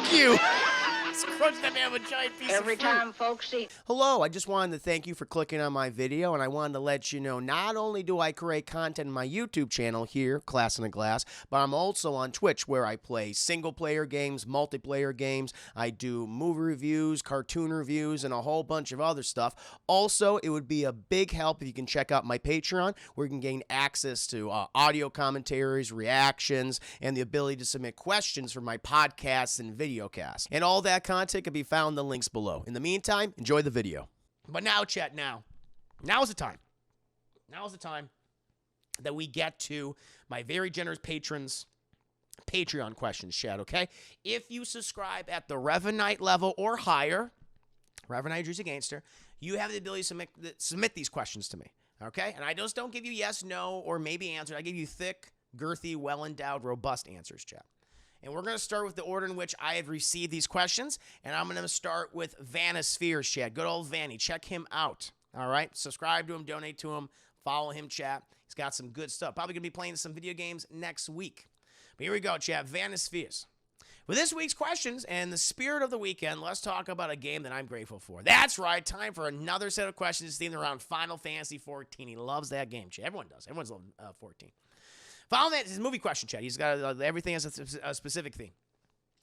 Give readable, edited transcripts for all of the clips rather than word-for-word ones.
Fuck you! Crunch that man with a giant piece Every of fruit. time folks see... Hello, I just wanted to thank you for clicking on my video, and I wanted to let you know not only do I create content in my YouTube channel here, Class in a Glass, but I'm also on Twitch where I play single-player games, multiplayer games, I do movie reviews, cartoon reviews, and a whole bunch of other stuff. Also, it would be a big help if you can check out my Patreon, where you can gain access to audio commentaries, reactions, and the ability to submit questions for my podcasts and videocasts. And all that content can be found in the links below. In the meantime, enjoy the video. But now, chat, now is the time. Now is the time that we get to my very generous patrons' Patreon questions, chat, okay? If you subscribe at the Revenite level or higher, Revenite Juicy Gangster, you have the ability to submit these questions to me, okay? And I just don't give you yes, no, or maybe answers. I give you thick, girthy, well-endowed, robust answers, chat. And we're going to start with the order in which I have received these questions. And I'm going to start with Vanispheres, chat. Good old Vanny. Check him out. All right? Subscribe to him. Donate to him. Follow him, chat. He's got some good stuff. Probably going to be playing some video games next week. But here we go, chat. Vanispheres. For this week's questions and the spirit of the weekend, let's talk about a game that I'm grateful for. That's right. Time for another set of questions themed around Final Fantasy XIV. He loves that game, chat. Everyone does. Everyone's loved 14. Final Fantasy movie question, chat. He's got everything has a specific theme.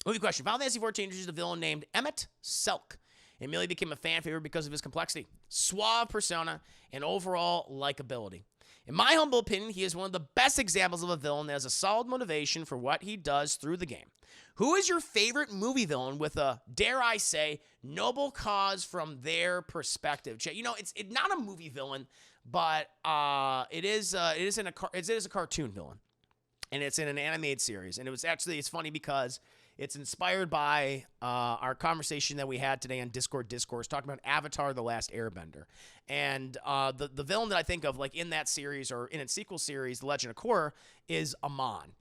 Movie question. Final Fantasy XIV introduced a villain named Emmett Selk. It immediately became a fan favorite because of his complexity, suave persona, and overall likability. In my humble opinion, he is one of the best examples of a villain that has a solid motivation for what he does through the game. Who is your favorite movie villain with a, dare I say, noble cause from their perspective? Chat, you know, it's not a movie villain, but it is a cartoon villain, and it's in an animated series. And it's funny because it's inspired by our conversation that we had today on Discord Discourse talking about Avatar: The Last Airbender. And the villain that I think of, like in that series or in its sequel series, The Legend of Korra, is Amon.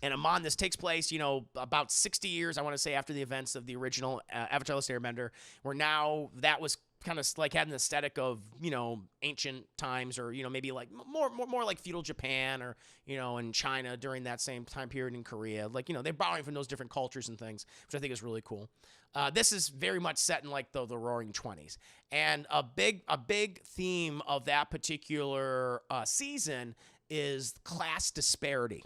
And Amon, this takes place, you know, about 60 years, I want to say, after the events of the original Avatar: The Last Airbender, where now that was kind of like had an aesthetic of, you know, ancient times, or, you know, maybe like more like feudal Japan, or, you know, in China during that same time period, in Korea. Like, you know, they're borrowing from those different cultures and things, which I think is really cool. This is very much set in like the Roaring 20s. And a big theme of that particular season is class disparity,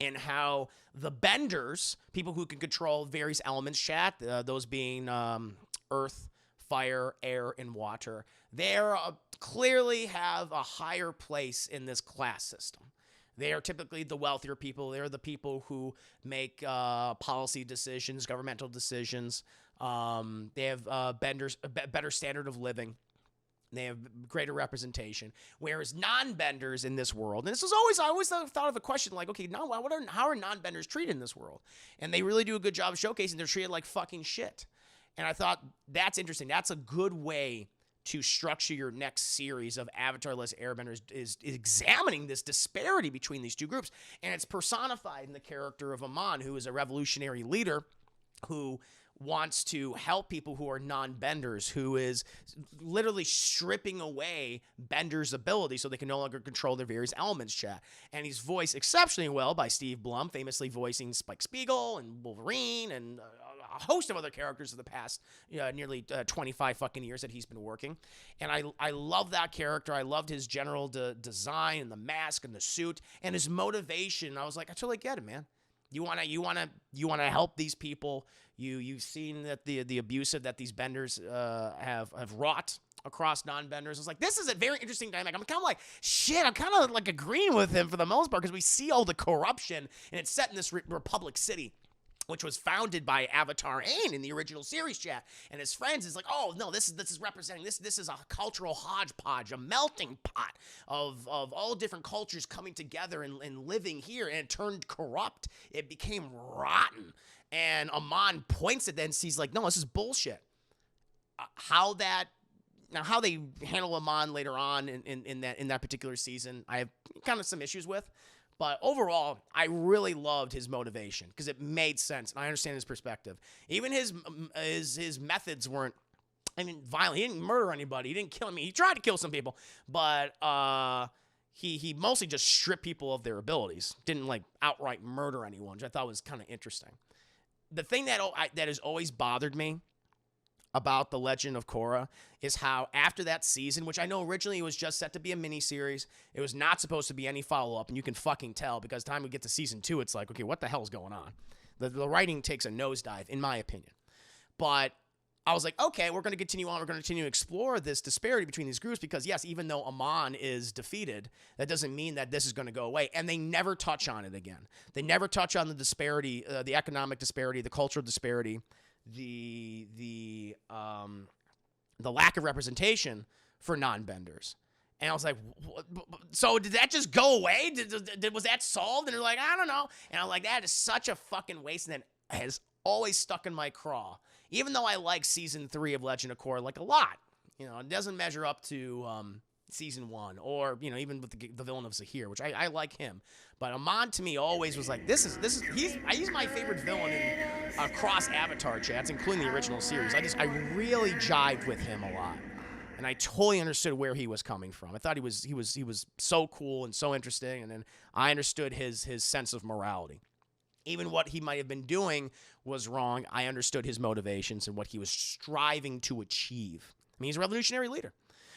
and how the benders, people who can control various elements, chat, those being earth, fire, air, and water, they clearly have a higher place in this class system. They are typically the wealthier people. They're the people who make policy decisions, governmental decisions. They have benders, a better standard of living. They have greater representation. Whereas non-benders in this world, and I always thought of a question like, okay, now how are non-benders treated in this world? And they really do a good job of showcasing they're treated like fucking shit. And I thought that's interesting. That's a good way to structure your next series of Avatar: The Last Airbender is examining this disparity between these two groups. And it's personified in the character of Amon, who is a revolutionary leader who wants to help people who are non-benders, who is literally stripping away benders' ability so they can no longer control their various elements, chat. And he's voiced exceptionally well by Steve Blum, famously voicing Spike Spiegel and Wolverine and a host of other characters of the past nearly 25 fucking years that he's been working. And I love that character. I loved his general design and the mask and the suit and his motivation. I was like, I totally get it, man. You wanna help these people. You've seen that the abusive that these benders have wrought across non-benders. I was like, this is a very interesting dynamic. I'm kind of like, shit, I'm kind of like agreeing with him for the most part, because we see all the corruption, and it's set in this Republic City, which was founded by Avatar Aang in the original series, chat. And his friends is like, oh no, this is representing this is a cultural hodgepodge, a melting pot of all different cultures coming together and living here, and it turned corrupt. It became rotten. And Amon points at that and sees like, no, this is bullshit. How they handle Amon later on in that particular season, I have kind of some issues with. But overall, I really loved his motivation because it made sense, and I understand his perspective. Even his methods weren't, I mean, violent. He didn't murder anybody. He didn't kill me. He tried to kill some people, but he mostly just stripped people of their abilities. Didn't like outright murder anyone, which I thought was kind of interesting. the thing that has always bothered me about The Legend of Korra is how after that season, which I know originally it was just set to be a miniseries, it was not supposed to be any follow-up, and you can fucking tell because the time we get to season 2, it's like, okay, what the hell's going on? The writing takes a nosedive, in my opinion. But I was like, okay, we're going to continue on. We're going to continue to explore this disparity between these groups because, yes, even though Amon is defeated, that doesn't mean that this is going to go away. And they never touch on it again. They never touch on the disparity, the economic disparity, the cultural disparity, the lack of representation for non-benders. And I was like, so did that just go away? Was that solved? And they're like, I don't know. And I'm like, that is such a fucking waste. And then has always stuck in my craw. Even though I like season 3 of Legend of Korra like a lot, you know, it doesn't measure up to season 1 or, you know, even with the villain of Zahir, which I like him. But Amon to me always was like, he's my favorite villain in across Avatar chats, including the original series. I really jived with him a lot. And I totally understood where he was coming from. I thought he was so cool and so interesting, and then I understood his sense of morality. Even what he might have been doing was wrong. I understood his motivations and what he was striving to achieve. I mean, he's a revolutionary leader.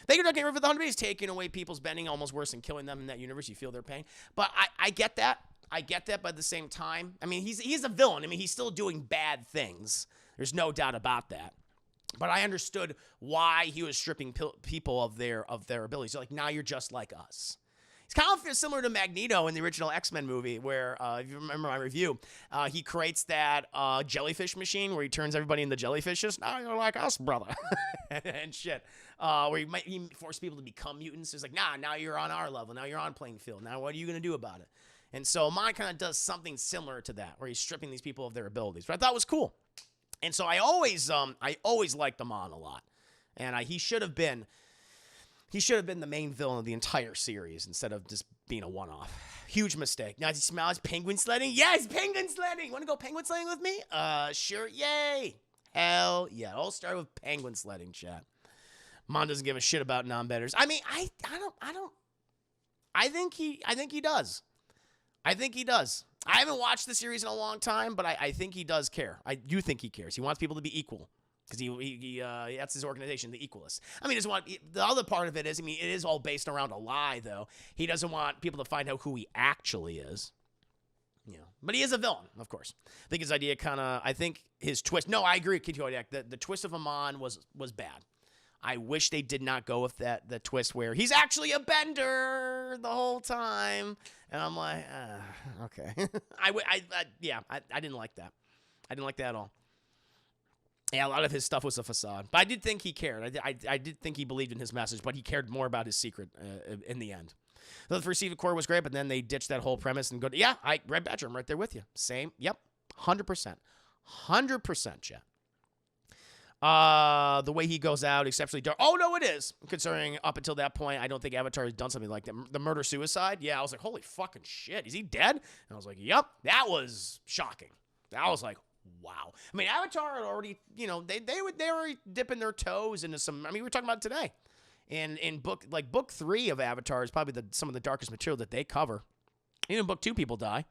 Thank you, Dr. River. The 100 He's taking away people's bending, almost worse than killing them in that universe. You feel their pain. But I get that. I get that, but at the same time, I mean, he's a villain. I mean, he's still doing bad things. There's no doubt about that. But I understood why he was stripping people of their abilities. So, like, now you're just like us. It's kind of similar to Magneto in the original X-Men movie where, if you remember my review, he creates that jellyfish machine where he turns everybody into jellyfishes. Now you're like us, brother. And shit. Where he forced people to become mutants. It's like, nah, now you're on our level. Now you're on playing field. Now what are you going to do about it? And so mine kind of does something similar to that where he's stripping these people of their abilities. But I thought it was cool. And so I always liked Amon a lot. And he should have been the main villain of the entire series instead of just being a one-off. Huge mistake. Now, does he smell his penguin sledding? Yes, penguin sledding. Want to go penguin sledding with me? Sure. Yay. Hell yeah. It all started with penguin sledding, chat. Mon doesn't give a shit about non-betters. I mean, I think he does. I think he does. I haven't watched the series in a long time, but I think he does care. I do think he cares. He wants people to be equal. Because he that's his organization, the Equalists. I mean, the other part of it is, I mean, it is all based around a lie, though. He doesn't want people to find out who he actually is. You know, but he is a villain, of course. I think his idea I think his twist, no, I agree with Kid Kodiak. The twist of Amon was bad. I wish they did not go with the twist where he's actually a bender the whole time. And I'm like, okay. I didn't like that. I didn't like that at all. Yeah, a lot of his stuff was a facade. But I did think he cared. I did think he believed in his message, but he cared more about his secret in the end. So the first season of Korra was great, but then they ditched that whole premise and Red Badger, I'm right there with you. Same. Yep. 100%. 100%, Chet. The way he goes out, exceptionally dark. Oh, no, it is. Considering up until that point, I don't think Avatar has done something like that. The murder-suicide, yeah, I was like, holy fucking shit. Is he dead? And I was like, yep. That was shocking. That was like, wow. I mean, Avatar had already, you know, they were dipping their toes into some, I mean, we were talking about it today. In book 3 of Avatar is probably some of the darkest material that they cover. Even in book 2, people die.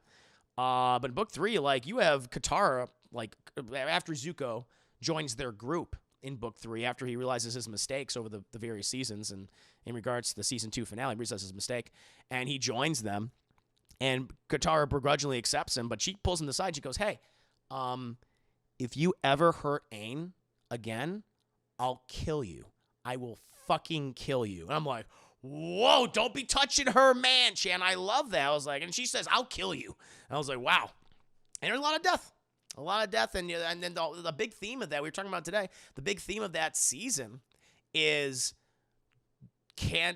But in book 3, like, you have Katara, like, after Zuko joins their group in book 3, after he realizes his mistakes over the various seasons, and in regards to the season 2 finale, he realizes his mistake, and he joins them, and Katara begrudgingly accepts him, but she pulls him aside. She goes, hey, if you ever hurt Aang again, I'll kill you. I will fucking kill you. And I'm like, whoa, don't be touching her, man, Shan. I love that. I was like, and she says, I'll kill you. And I was like, wow. And there's a lot of death. A lot of death. And then the big theme of that, we were talking about today, the big theme of that season is,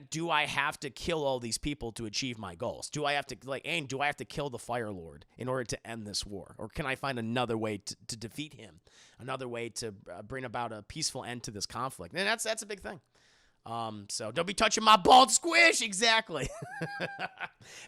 do I have to kill all these people to achieve my goals? Do I have to, like, Aang, do I have to kill the Fire Lord in order to end this war? Or can I find another way to defeat him? Another way to bring about a peaceful end to this conflict? And that's a big thing. So don't be touching my bald squish. Exactly.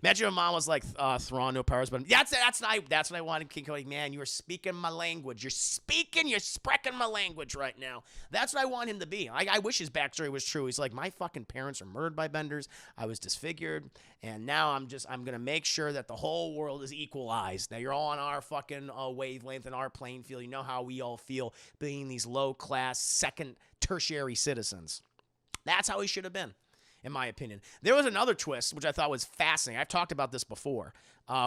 Imagine if mom was like Thrawn, no powers, but that's what I wanted. King Cody, man, you are speaking my language. You're sprechen my language right now. That's what I want him to be. I wish his backstory was true. He's like, my fucking parents are murdered by benders. I was disfigured, and now I'm gonna make sure that the whole world is equalized. Now you're all on our fucking wavelength and our playing field. You know how we all feel being these low class, second, tertiary citizens. That's how he should have been, in my opinion. There was another twist, which I thought was fascinating. I've talked about this before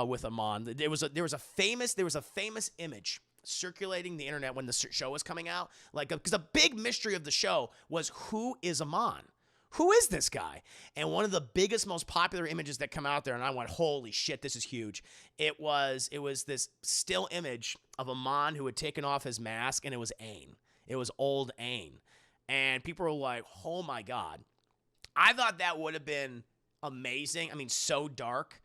with Amon. There was a famous image circulating the internet when the show was coming out. Because a big mystery of the show was, who is Amon? Who is this guy? And one of the biggest, most popular images that come out there, and I went, holy shit, this is huge. It was this still image of Amon who had taken off his mask, and it was Aang. It was old Aang. And people were like, oh my God. I thought that would have been amazing. I mean, so dark.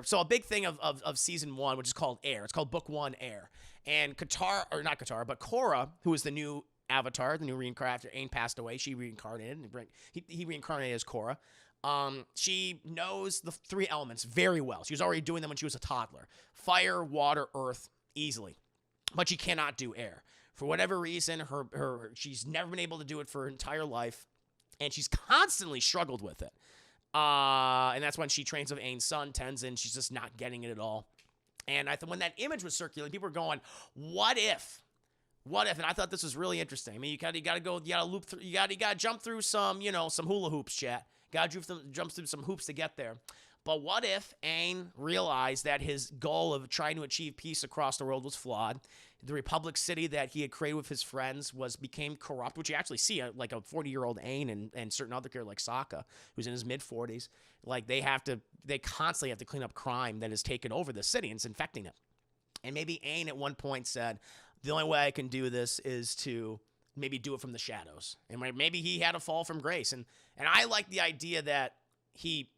So a big thing of season 1, which is called Air. It's called book 1, Air. And Korra, who is the new Avatar, the new reincarnated. Aang passed away. She reincarnated. He reincarnated as Korra. She knows the 3 elements very well. She was already doing them when she was a toddler. Fire, water, earth, easily. But she cannot do air. For whatever reason, she's never been able to do it for her entire life, and she's constantly struggled with it. And that's when she trains with Aang's son, Tenzin. She's just not getting it at all. And when that image was circulating, people were going, "What if? What if?" And I thought this was really interesting. I mean, you gotta jump through some hula hoops, chat. Gotta jump through some hoops to get there. But what if Aang realized that his goal of trying to achieve peace across the world was flawed? The Republic City that he had created with his friends became corrupt, which you actually see like a 40-year-old Aang and certain other characters like Sokka, who's in his mid-40s. Like they constantly have to clean up crime that has taken over the city and it's infecting it. And maybe Aang at one point said, the only way I can do this is to maybe do it from the shadows. And maybe he had a fall from grace. And I like the idea that he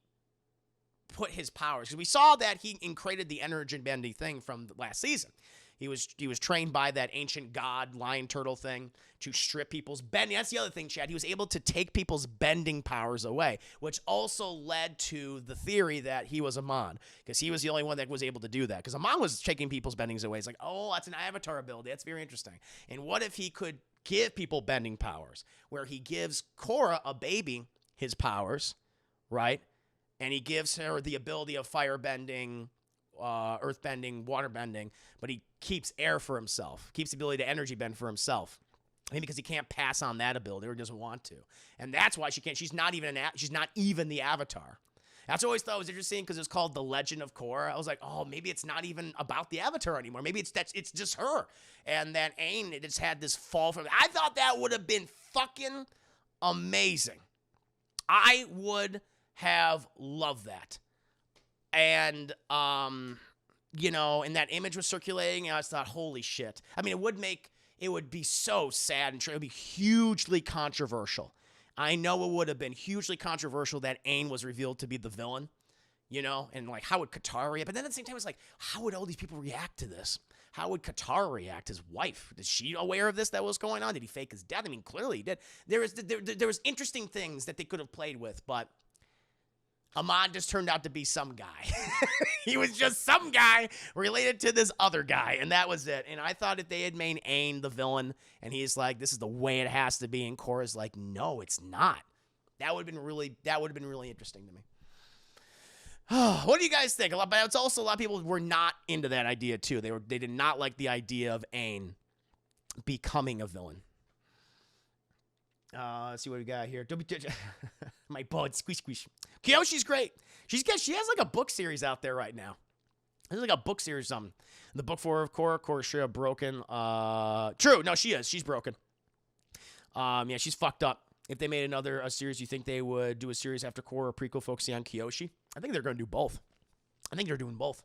put his powers, because we saw that he created the energy bending thing from the last season. He was trained by that ancient god lion turtle thing to strip people's bending. That's the other thing, Chad. He was able to take people's bending powers away, which also led to the theory that he was Amon, because he was the only one that was able to do that. Because Amon was taking people's bendings away. It's like, oh, that's an avatar ability. That's very interesting. And what if he could give people bending powers, where he gives Korra, a baby, his powers, right? And he gives her the ability of fire bending, earth bending, water bending, but he keeps air for himself, keeps the ability to energy bend for himself. I mean, because he can't pass on that ability or doesn't want to. And that's why she can't. She's not even the Avatar. That's what I always thought was interesting, because it's called The Legend of Korra. I was like, oh, maybe it's not even about the Avatar anymore. Maybe it's just her. And then Aang just had this fall from. I thought that would have been fucking amazing. I would have loved that. And and that image was circulating, and I just thought, holy shit. I mean, it would be so sad, and it would be hugely controversial. I know it would have been hugely controversial that Aang was revealed to be the villain, and like, how would Katara react? But then at the same time, it's like, how would all these people react to this? How would Katara react, his wife? Is she aware of this that was going on? Did he fake his death? I mean, clearly he did. There was interesting things that they could have played with, but Amon just turned out to be some guy. He was just some guy related to this other guy, and that was it. And I thought if they had made Aang the villain, and he's like, this is the way it has to be, and Korra's like, no, it's not. That would have been really interesting to me. What do you guys think? But it's also a lot of people were not into that idea too. They did not like the idea of Aang becoming a villain. Let's see what we got here. My bud, squish. Kyoshi's great. She has like a book series out there right now. There's like a book series, the book 4 of Korra. Korra's sure broken. True. No, she is. She's broken. Yeah, she's fucked up. If they made a series, you think they would do a series after Korra, a prequel focusing on Kyoshi? I think they're going to do both. I think they're doing both.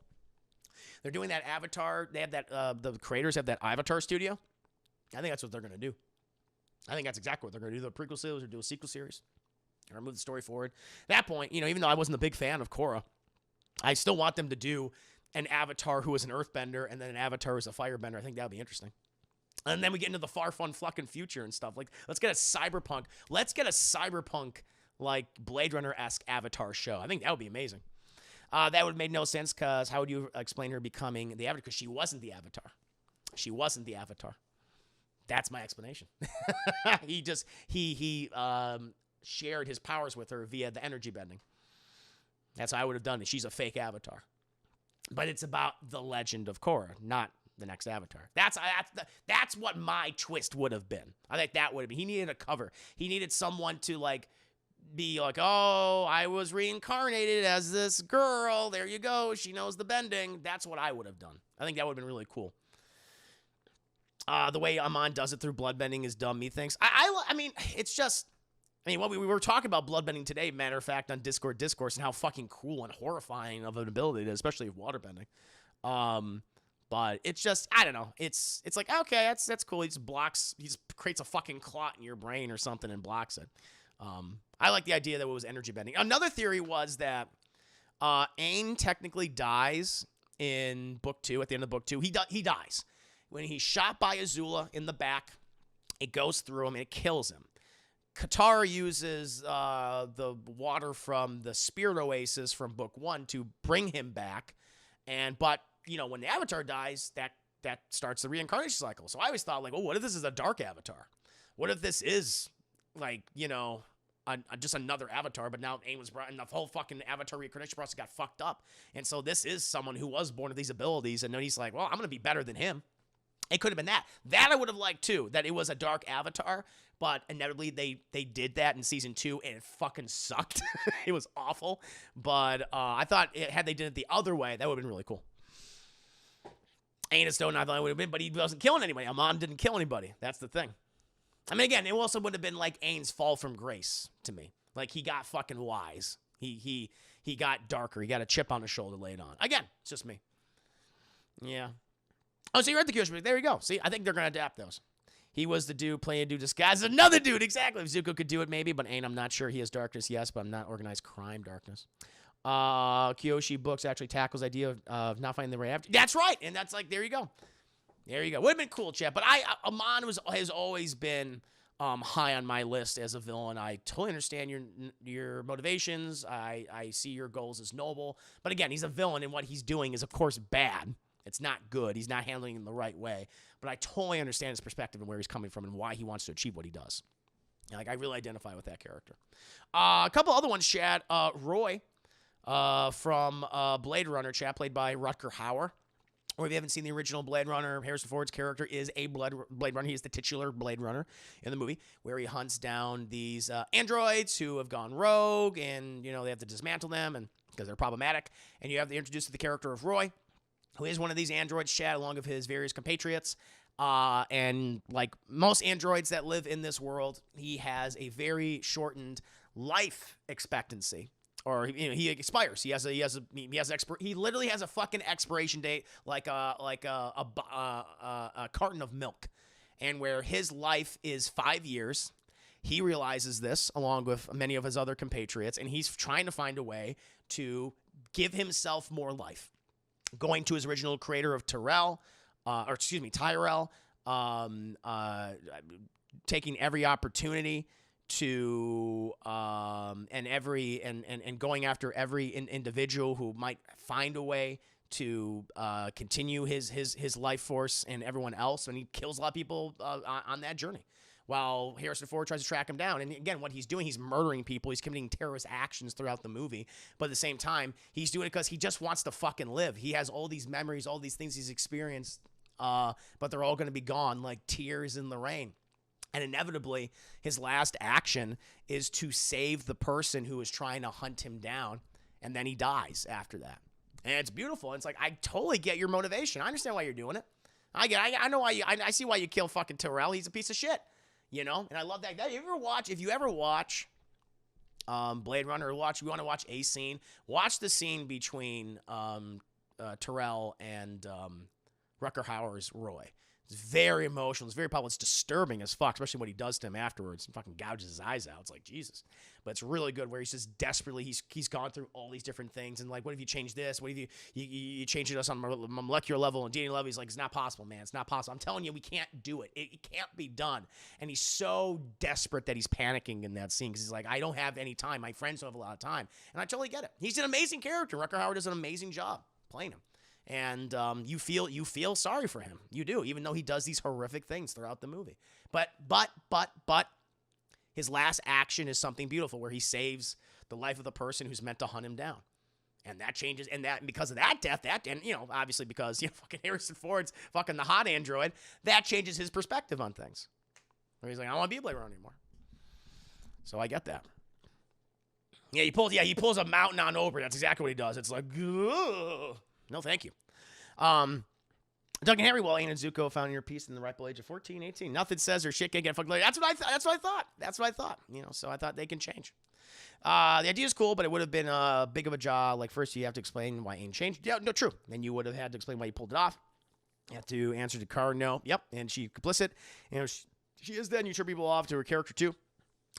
They're doing that Avatar. They have that, the creators have that Avatar studio. I think that's what they're going to do. I think that's exactly what they're going to do. The prequel series or do a sequel series or move the story forward. At that point, even though I wasn't a big fan of Korra, I still want them to do an Avatar who is an earthbender and then an Avatar who is a firebender. I think that would be interesting. And then we get into the far fun fucking future and stuff. Like, let's get a cyberpunk. Let's get a cyberpunk, like, Blade Runner-esque Avatar show. I think that would be amazing. That would have made no sense, because how would you explain her becoming the Avatar? Because she wasn't the Avatar. She wasn't the Avatar. That's my explanation. he shared his powers with her via the energy bending. That's how I would have done it. She's a fake Avatar. But it's about the legend of Korra, not the next Avatar. That's what my twist would have been. I think that would have been. He needed a cover. He needed someone to, like, be like, oh, I was reincarnated as this girl. There you go. She knows the bending. That's what I would have done. I think that would have been really cool. The way Amon does it through bloodbending is dumb, methinks. I mean, it's just... I mean, we were talking about bloodbending today, matter of fact, on Discord Discourse, and how fucking cool and horrifying of an ability it is, especially with waterbending. But it's just, I don't know. It's like, okay, that's cool. He just creates a fucking clot in your brain or something and blocks it. I like the idea that it was energy bending. Another theory was that Aang technically dies in book 2, at the end of book 2. He dies. When he's shot by Azula in the back, it goes through him and it kills him. Katara uses the water from the Spirit Oasis from book 1 to bring him back. But, you know, when the Avatar dies, that starts the reincarnation cycle. So I always thought, like, oh, what if this is a dark Avatar? What if this is, like, you know, just another Avatar, but now Aang was brought, and the whole fucking Avatar reincarnation process got fucked up. And so this is someone who was born with these abilities, and then he's like, well, I'm going to be better than him. It could have been that. That I would have liked, too, that it was a dark Avatar, but inevitably they did that in season 2, and it fucking sucked. It was awful. But I thought had they did it the other way, that would have been really cool. Aang is Stone, I thought it would have been, but he wasn't killing anybody. Amon didn't kill anybody. That's the thing. I mean, again, it also would have been like Aang's fall from grace to me. Like, he got fucking wise. He got darker. He got a chip on his shoulder laid on. Again, it's just me. Yeah. Oh, so you read the Kyosho. There you go. See, I think they're going to adapt those. He was the dude playing a dude disguised as another dude. Exactly. If Zuko could do it, maybe. But Aang, I'm not sure. He has darkness, yes, but I'm not organized crime darkness. Kyoshi Books actually tackles the idea of not finding the right Avatar. That's right. And that's like, there you go. There you go. Would have been cool, chat. But Amon has always been high on my list as a villain. I totally understand your motivations. I see your goals as noble. But again, he's a villain, and what he's doing is, of course, bad. It's not good. He's not handling it in the right way. But I totally understand his perspective and where he's coming from and why he wants to achieve what he does. Like, I really identify with that character. A couple other ones, chat. Roy from Blade Runner, chat, played by Rutger Hauer. Or if you haven't seen the original Blade Runner, Harrison Ford's character is a Blade Runner. He is the titular Blade Runner in the movie, where he hunts down these androids who have gone rogue, and, you know, they have to dismantle them and because they're problematic. And you have to introduce the character of Roy, who is one of these androids, chat, along with his various compatriots. And like most androids that live in this world, he has a very shortened life expectancy. Or, you know, he expires. He literally has a fucking expiration date, like a carton of milk, and where his life is 5 years. He realizes this along with many of his other compatriots, and he's trying to find a way to give himself more life. Going to his original creator of Tyrell, taking every opportunity to and going after every individual who might find a way to continue his life force and everyone else, and he kills a lot of people on that journey. While Harrison Ford tries to track him down. And again, what he's doing, he's murdering people. He's committing terrorist actions throughout the movie. But at the same time, he's doing it because he just wants to fucking live. He has all these memories, all these things he's experienced, but they're all going to be gone like tears in the rain. And inevitably, his last action is to save the person who is trying to hunt him down. And then he dies after that. And it's beautiful. And it's like, I totally get your motivation. I understand why you're doing it. I know why I see why you kill fucking Tyrell. He's a piece of shit. You know, and I love that. If you ever watch Blade Runner, you want to watch a scene, watch the scene between Tyrell and Rutger Hauer's Roy. It's very emotional. It's very powerful. It's disturbing as fuck, especially what he does to him afterwards. He fucking gouges his eyes out. It's like, Jesus. But it's really good where he's just desperately, he's gone through all these different things. And like, what if you change this? What if you change it on a molecular level and DNA level? He's like, it's not possible, man. It's not possible. I'm telling you, we can't do it. It can't be done. And he's so desperate that he's panicking in that scene because he's like, I don't have any time. My friends don't have a lot of time. And I totally get it. He's an amazing character. Rutger Hauer does an amazing job playing him. And you feel sorry for him. You do, even though he does these horrific things throughout the movie. But his last action is something beautiful where he saves the life of the person who's meant to hunt him down. And that changes, and because of that death, and obviously because fucking Harrison Ford's fucking the hot android, that changes his perspective on things. Where he's like, I don't want to be a Blade Runner anymore. So I get that. Yeah, he pulls a mountain on Oprah. That's exactly what he does. It's like, ugh. No, thank you. Doug and Henry, well, Aang and Zuko found your peace in the ripe old age of 14, 18. Nothing says or shit can't get fucked later. That's what I thought. So I thought they can change. The idea is cool, but it would have been big of a job. Like, first you have to explain why Aang changed. Yeah, no, true. Then you would have had to explain why you pulled it off. You have to answer the car, no. Yep, and she complicit. She is then. You turn people off to her character, too.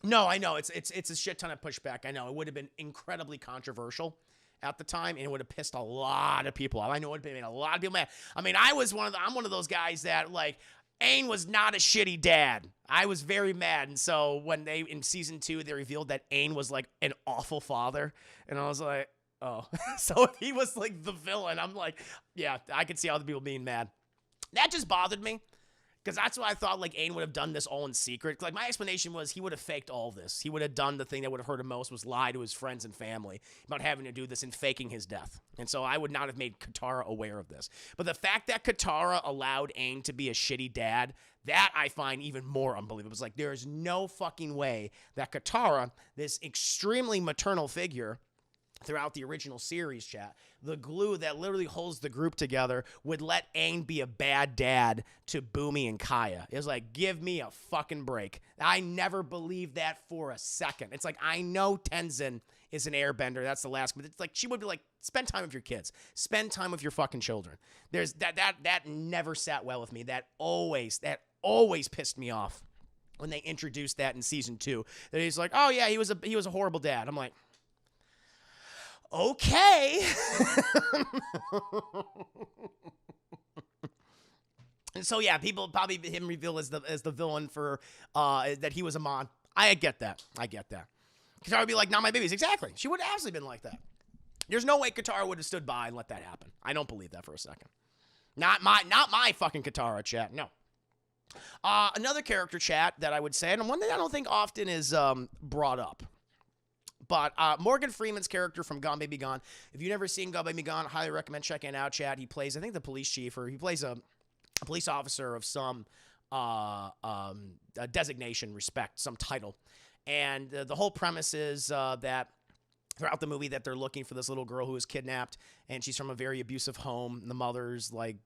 No, I know. It's a shit ton of pushback. I know. It would have been incredibly controversial at the time, and it would have pissed a lot of people off. I know it would have made a lot of people mad. I mean, I'm one of those guys that, like, Aang was not a shitty dad. I was very mad, and so when in season 2, they revealed that Aang was, like, an awful father, and I was like, oh. So if he was, like, the villain, I'm like, yeah, I could see all the people being mad. That just bothered me. Because that's what I thought, like, Aang would have done this all in secret. Like, my explanation was he would have faked all this. He would have done the thing that would have hurt him most was lie to his friends and family about having to do this and faking his death. And so I would not have made Katara aware of this. But the fact that Katara allowed Aang to be a shitty dad, that I find even more unbelievable. It's like, there is no fucking way that Katara, this extremely maternal figure, throughout the original series, chat, the glue that literally holds the group together, would let Aang be a bad dad to Bumi and Kaya. It was like, give me a fucking break. I never believed that for a second. It's like, I know Tenzin is an airbender. That's the last, but it's like, she would be like, spend time with your kids. Spend time with your fucking children. There's that never sat well with me. That always pissed me off when they introduced that in season 2. That he's like, oh yeah, he was a horrible dad. I'm like, okay. And so yeah, people probably him reveal as the villain for that he was a Mon. I get that. Katara would be like, not my babies. Exactly. She would have absolutely been like that. There's no way Katara would have stood by and let that happen. I don't believe that for a second. Not my fucking Katara, chat. No. Another character, chat, that I would say, and one that I don't think often is brought up. But Morgan Freeman's character from Gone Baby Gone, if you've never seen Gone Baby Gone, I highly recommend checking it out, Chad. He plays, I think, the police chief, or he plays a police officer of some designation, respect, some title. And the whole premise is that throughout the movie that they're looking for this little girl who was kidnapped, and she's from a very abusive home. The mother's, like,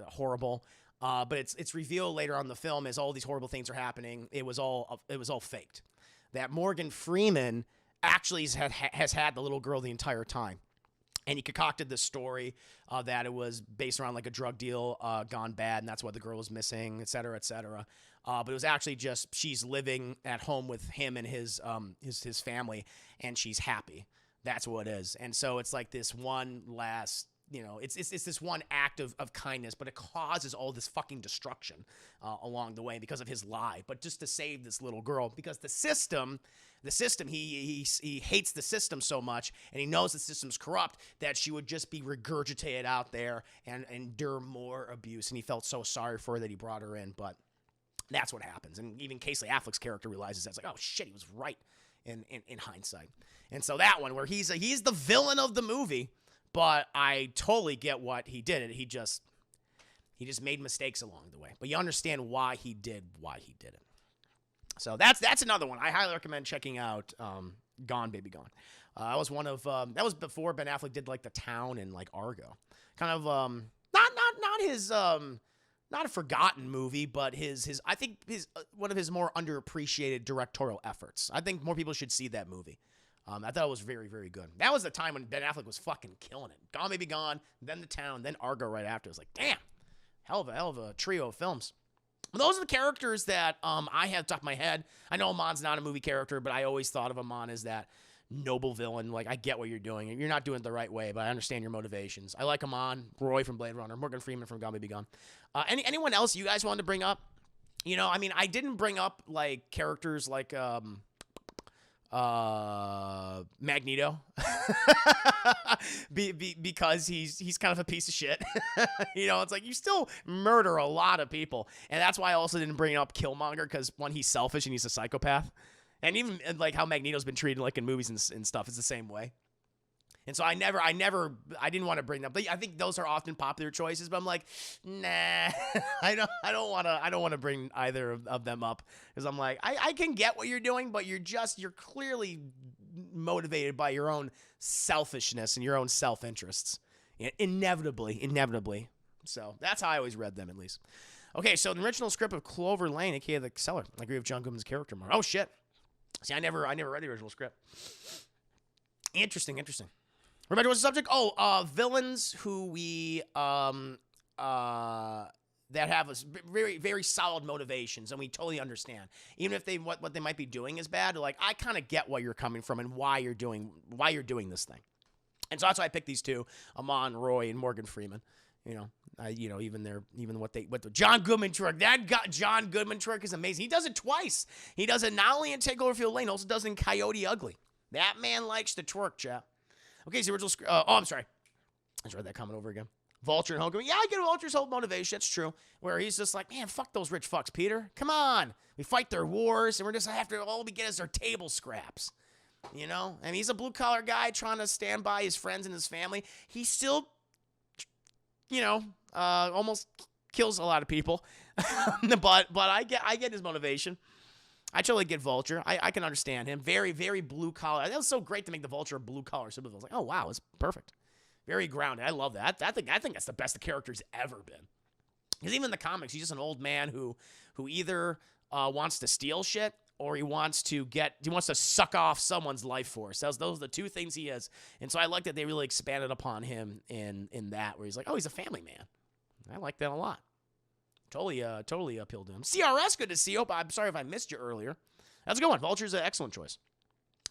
horrible. But it's revealed later on in the film as all these horrible things are happening. It was all faked. That Morgan Freeman actually has had the little girl the entire time. And he concocted this story that it was based around like a drug deal gone bad, and that's why the girl was missing, et cetera, et cetera. But it was actually just she's living at home with him and his family, and she's happy. That's what it is. And so it's like this one last, it's this one act of kindness, but it causes all this fucking destruction along the way because of his lie. But just to save this little girl, because the system, he hates the system so much, and he knows the system's corrupt, that she would just be regurgitated out there and endure more abuse. And he felt so sorry for her that he brought her in. But that's what happens. And even Casey Affleck's character realizes that. It's like, oh shit, he was right in hindsight. And so that one where he's the villain of the movie. But I totally get what he did. He just made mistakes along the way. But you understand why he did it. So that's another one. I highly recommend checking out Gone Baby Gone. That was one of that was before Ben Affleck did like The Town and like Argo. Kind of not his not a forgotten movie, but his I think his one of his more underappreciated directorial efforts. I think more people should see that movie. I thought it was very, very good. That was the time when Ben Affleck was fucking killing it. Gone Baby Gone, then The Town, then Argo right after. It was like, damn, hell of a trio of films. But those are the characters that I have top of my head. I know Amon's not a movie character, but I always thought of Amon as that noble villain. Like, I get what you're doing. You're not doing it the right way, but I understand your motivations. I like Amon, Roy from Blade Runner, Morgan Freeman from Gone Baby Gone. Anyone else you guys wanted to bring up? You know, I mean, I didn't bring up, like, characters like Magneto because he's kind of a piece of shit. You know, it's like you still murder a lot of people, and that's why I also didn't bring up Killmonger, because one, he's selfish and he's a psychopath, and even like how Magneto's been treated like in movies and stuff is the same way. And so I didn't want to bring them up. I think those are often popular choices, but I'm like, nah, I don't want to bring either of them up, because I'm like, I can get what you're doing, but you're clearly motivated by your own selfishness and your own self-interests. Inevitably. So that's how I always read them, at least. Okay, so the original script of Clover Lane, aka The Cellar. I agree with John Goodman's character more. Oh shit. See, I never read the original script. Interesting. Remember what's the subject? Oh, villains who we that have a very, very solid motivations, and we totally understand. Even if what they might be doing is bad, like, I kind of get where you're coming from and why you're doing this thing. And so that's why I picked these two: Amon, Roy, and Morgan Freeman. You know, even what the John Goodman trick. John Goodman trick is amazing. He does it twice. He does it not only in Take Overfield Lane, also does it in Coyote Ugly. That man likes to twerk, chap. Okay, so original script. I'm sorry. Let's read that comment over again. Vulture and Homecoming. Yeah, I get Vulture's whole motivation. That's true. Where he's just like, man, fuck those rich fucks, Peter. Come on. We fight their wars, and we're just after all we get is our table scraps. You know? And he's a blue-collar guy trying to stand by his friends and his family. He still, you know, almost kills a lot of people. but I get his motivation. I totally get Vulture. I can understand him. Very, very blue-collar. That was so great to make the Vulture a blue-collar supervillain. I was like, oh, wow, it's perfect. Very grounded. I love that. I think that's the best the character's ever been. Because even in the comics, he's just an old man who either wants to steal shit or he wants to suck off someone's life force. Those are the two things he is. And so I like that they really expanded upon him in that, where he's like, oh, he's a family man. I like that a lot. Totally appealed to him. CRS, good to see you. I'm sorry if I missed you earlier. That's a good one. Vulture's an excellent choice.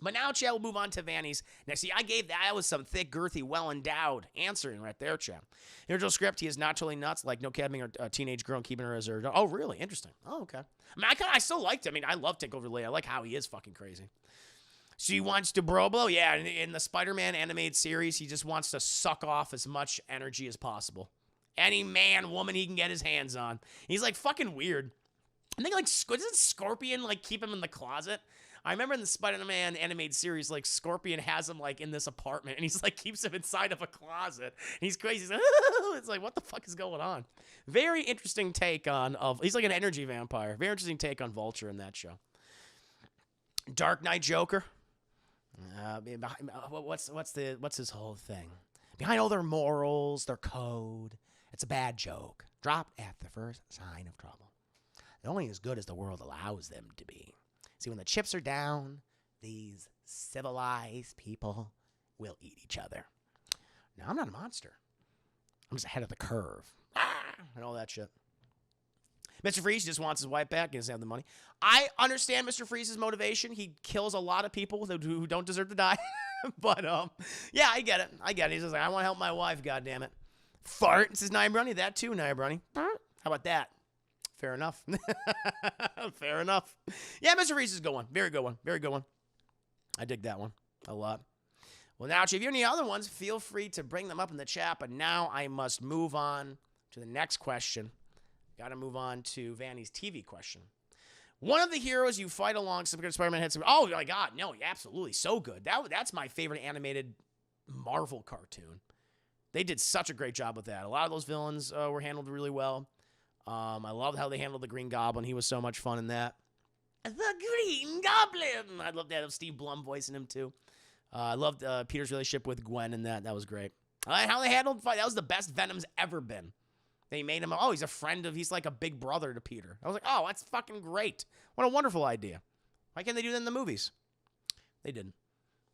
But now, Chad, we'll move on to Vanny's. Now, see, I gave that was some thick, girthy, well-endowed answering right there, Chad. The original script, he is not totally nuts, like no kidnapping a teenage girl and keeping her as her... Oh, really? Interesting. Oh, okay. I mean, I still liked it. I mean, I love Takeover Lee. I like how he is fucking crazy. She wants to bro-blow? Yeah, in the Spider-Man animated series, he just wants to suck off as much energy as possible. Any man, woman he can get his hands on. He's, like, fucking weird. I think, like, doesn't Scorpion, like, keep him in the closet? I remember in the Spider-Man animated series, like, Scorpion has him, like, in this apartment, and he's, like, keeps him inside of a closet. And he's crazy. He's like, it's like, what the fuck is going on? Very interesting take on, he's like an energy vampire. Very interesting take on Vulture in that show. Dark Knight Joker. What's his whole thing? Behind all their morals, their code, it's a bad joke. Dropped at the first sign of trouble. They're only as good as the world allows them to be. See, when the chips are down, these civilized people will eat each other. Now, I'm not a monster. I'm just ahead of the curve. And all that shit. Mr. Freeze just wants his wife back. He doesn't have the money. I understand Mr. Freeze's motivation. He kills a lot of people who don't deserve to die. But, yeah, I get it. He's just like, I want to help my wife, goddammit. Fart, says Nia Brunny. That too, Nia Brunny. How about that? Fair enough. Fair enough. Yeah, Mr. Reese is a good one. Very good one. Very good one. I dig that one a lot. Well, now, if you have any other ones, feel free to bring them up in the chat. But now I must move on to the next question. Got to move on to Vanny's TV question. One of the heroes you fight along, Spider-Man had some... Oh, my God. No, absolutely. So good. That's my favorite animated Marvel cartoon. They did such a great job with that. A lot of those villains were handled really well. I loved how they handled the Green Goblin. He was so much fun in that. The Green Goblin! I loved that. Of Steve Blum voicing him, too. I loved Peter's relationship with Gwen in that. That was great. How they handled the fight. That was the best Venom's ever been. They made him, he's a friend he's like a big brother to Peter. I was like, oh, that's fucking great. What a wonderful idea. Why can't they do that in the movies? They didn't.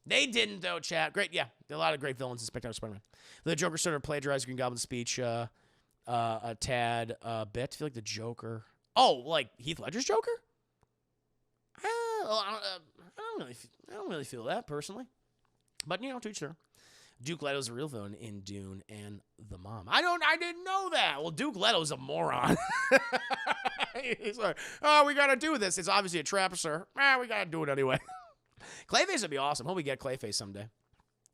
They didn't, though, chat. Great, yeah. A lot of great villains in Spectacular Spider-Man. The Joker sort of plagiarized Green Goblin's speech. a tad bit. I feel like the Joker. Oh, like Heath Ledger's Joker? I don't really feel that personally. But, to each their own. Duke Leto's a real villain in Dune and The Mom. I didn't know that. Well, Duke Leto's a moron. He's like, oh, we got to do this. It's obviously a trap, sir. We got to do it anyway. Clayface would be awesome. Hope we get Clayface someday.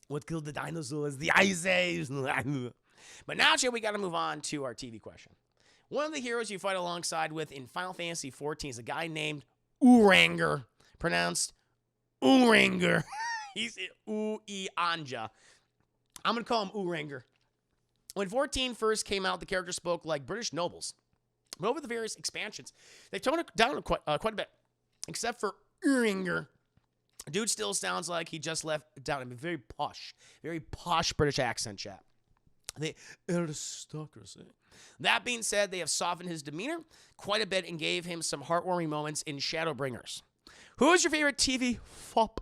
What killed the dinosaurs? The Ice Age. But now, Chad, we got to move on to our TV question. One of the heroes you fight alongside with in Final Fantasy XIV is a guy named Uranger, pronounced Uranger. He's Anja. I'm going to call him Uranger. When 14 first came out, the character spoke like British nobles. But over the various expansions, they've toned it down quite a bit. Except for Uranger. Dude still sounds like he just left down. I mean, very posh British accent, chat. The aristocracy. That being said, they have softened his demeanor quite a bit and gave him some heartwarming moments in Shadowbringers. Who is your favorite TV fop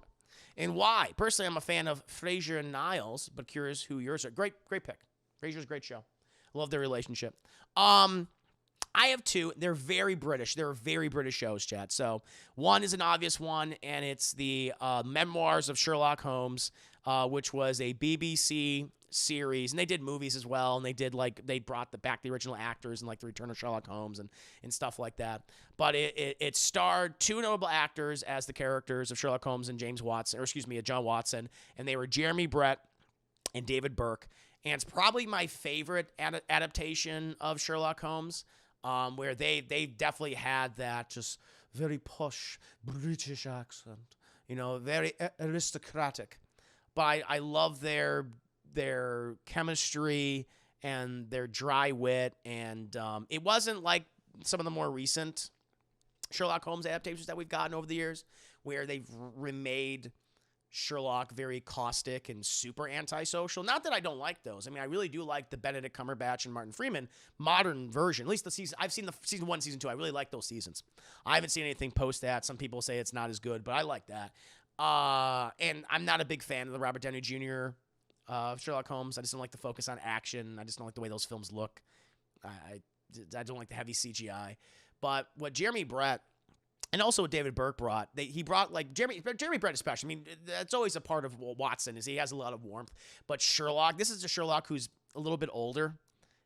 and why? Personally, I'm a fan of Frasier and Niles, but curious who yours are. Great pick. Frasier's a great show. Love their relationship. I have two. They're very British. They're very British shows, chat. So one is an obvious one, and it's the Memoirs of Sherlock Holmes, which was a BBC series, and they did movies as well, and they brought back the original actors and like the Return of Sherlock Holmes and stuff like that. But it starred two notable actors as the characters of Sherlock Holmes and John Watson, and they were Jeremy Brett and David Burke. And it's probably my favorite adaptation of Sherlock Holmes, where they definitely had that just very posh British accent, very aristocratic. But I love their chemistry and their dry wit, and it wasn't like some of the more recent Sherlock Holmes adaptations that we've gotten over the years, where they've remade Sherlock very caustic and super antisocial. Not that I don't like those. I mean, I really do like the Benedict Cumberbatch and Martin Freeman modern version. At least the season. I've seen the season 1, season 2. I really like those seasons. I haven't seen anything post that. Some people say it's not as good, but I like that. And I'm not a big fan of the Robert Downey Jr. Sherlock Holmes. I just don't like the focus on action. I just don't like the way those films look. I don't like the heavy CGI. But what Jeremy Brett and also what David Burke brought, he brought like Jeremy Brett especially. I mean, that's always a part of Watson is he has a lot of warmth. But Sherlock, this is a Sherlock who's a little bit older,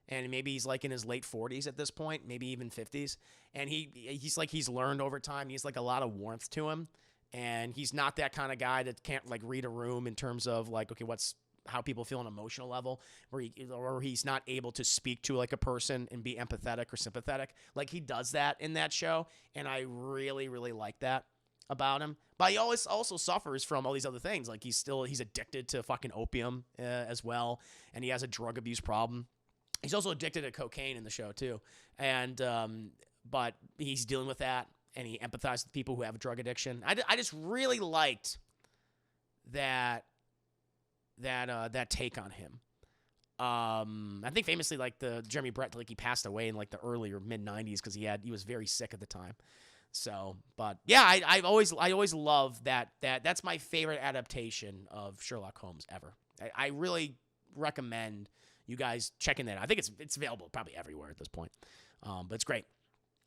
and maybe he's like in his late 40s at this point, maybe even 50s. And he's learned over time. He's like a lot of warmth to him, and he's not that kind of guy that can't like read a room in terms of like, okay, how people feel on an emotional level, or he's not able to speak to like a person and be empathetic or sympathetic. Like he does that in that show, and I really, really like that about him. But he always also suffers from all these other things. Like he's addicted to fucking opium as well, and he has a drug abuse problem. He's also addicted to cocaine in the show too, and but he's dealing with that, and he empathizes with people who have a drug addiction. I just really liked that take on him. I think famously, like the Jeremy Brett, like he passed away in like the early or mid 90s because he was very sick at the time. So, but yeah, I always love that. That's my favorite adaptation of Sherlock Holmes ever. I really recommend you guys checking that out. I think it's available probably everywhere at this point. But it's great.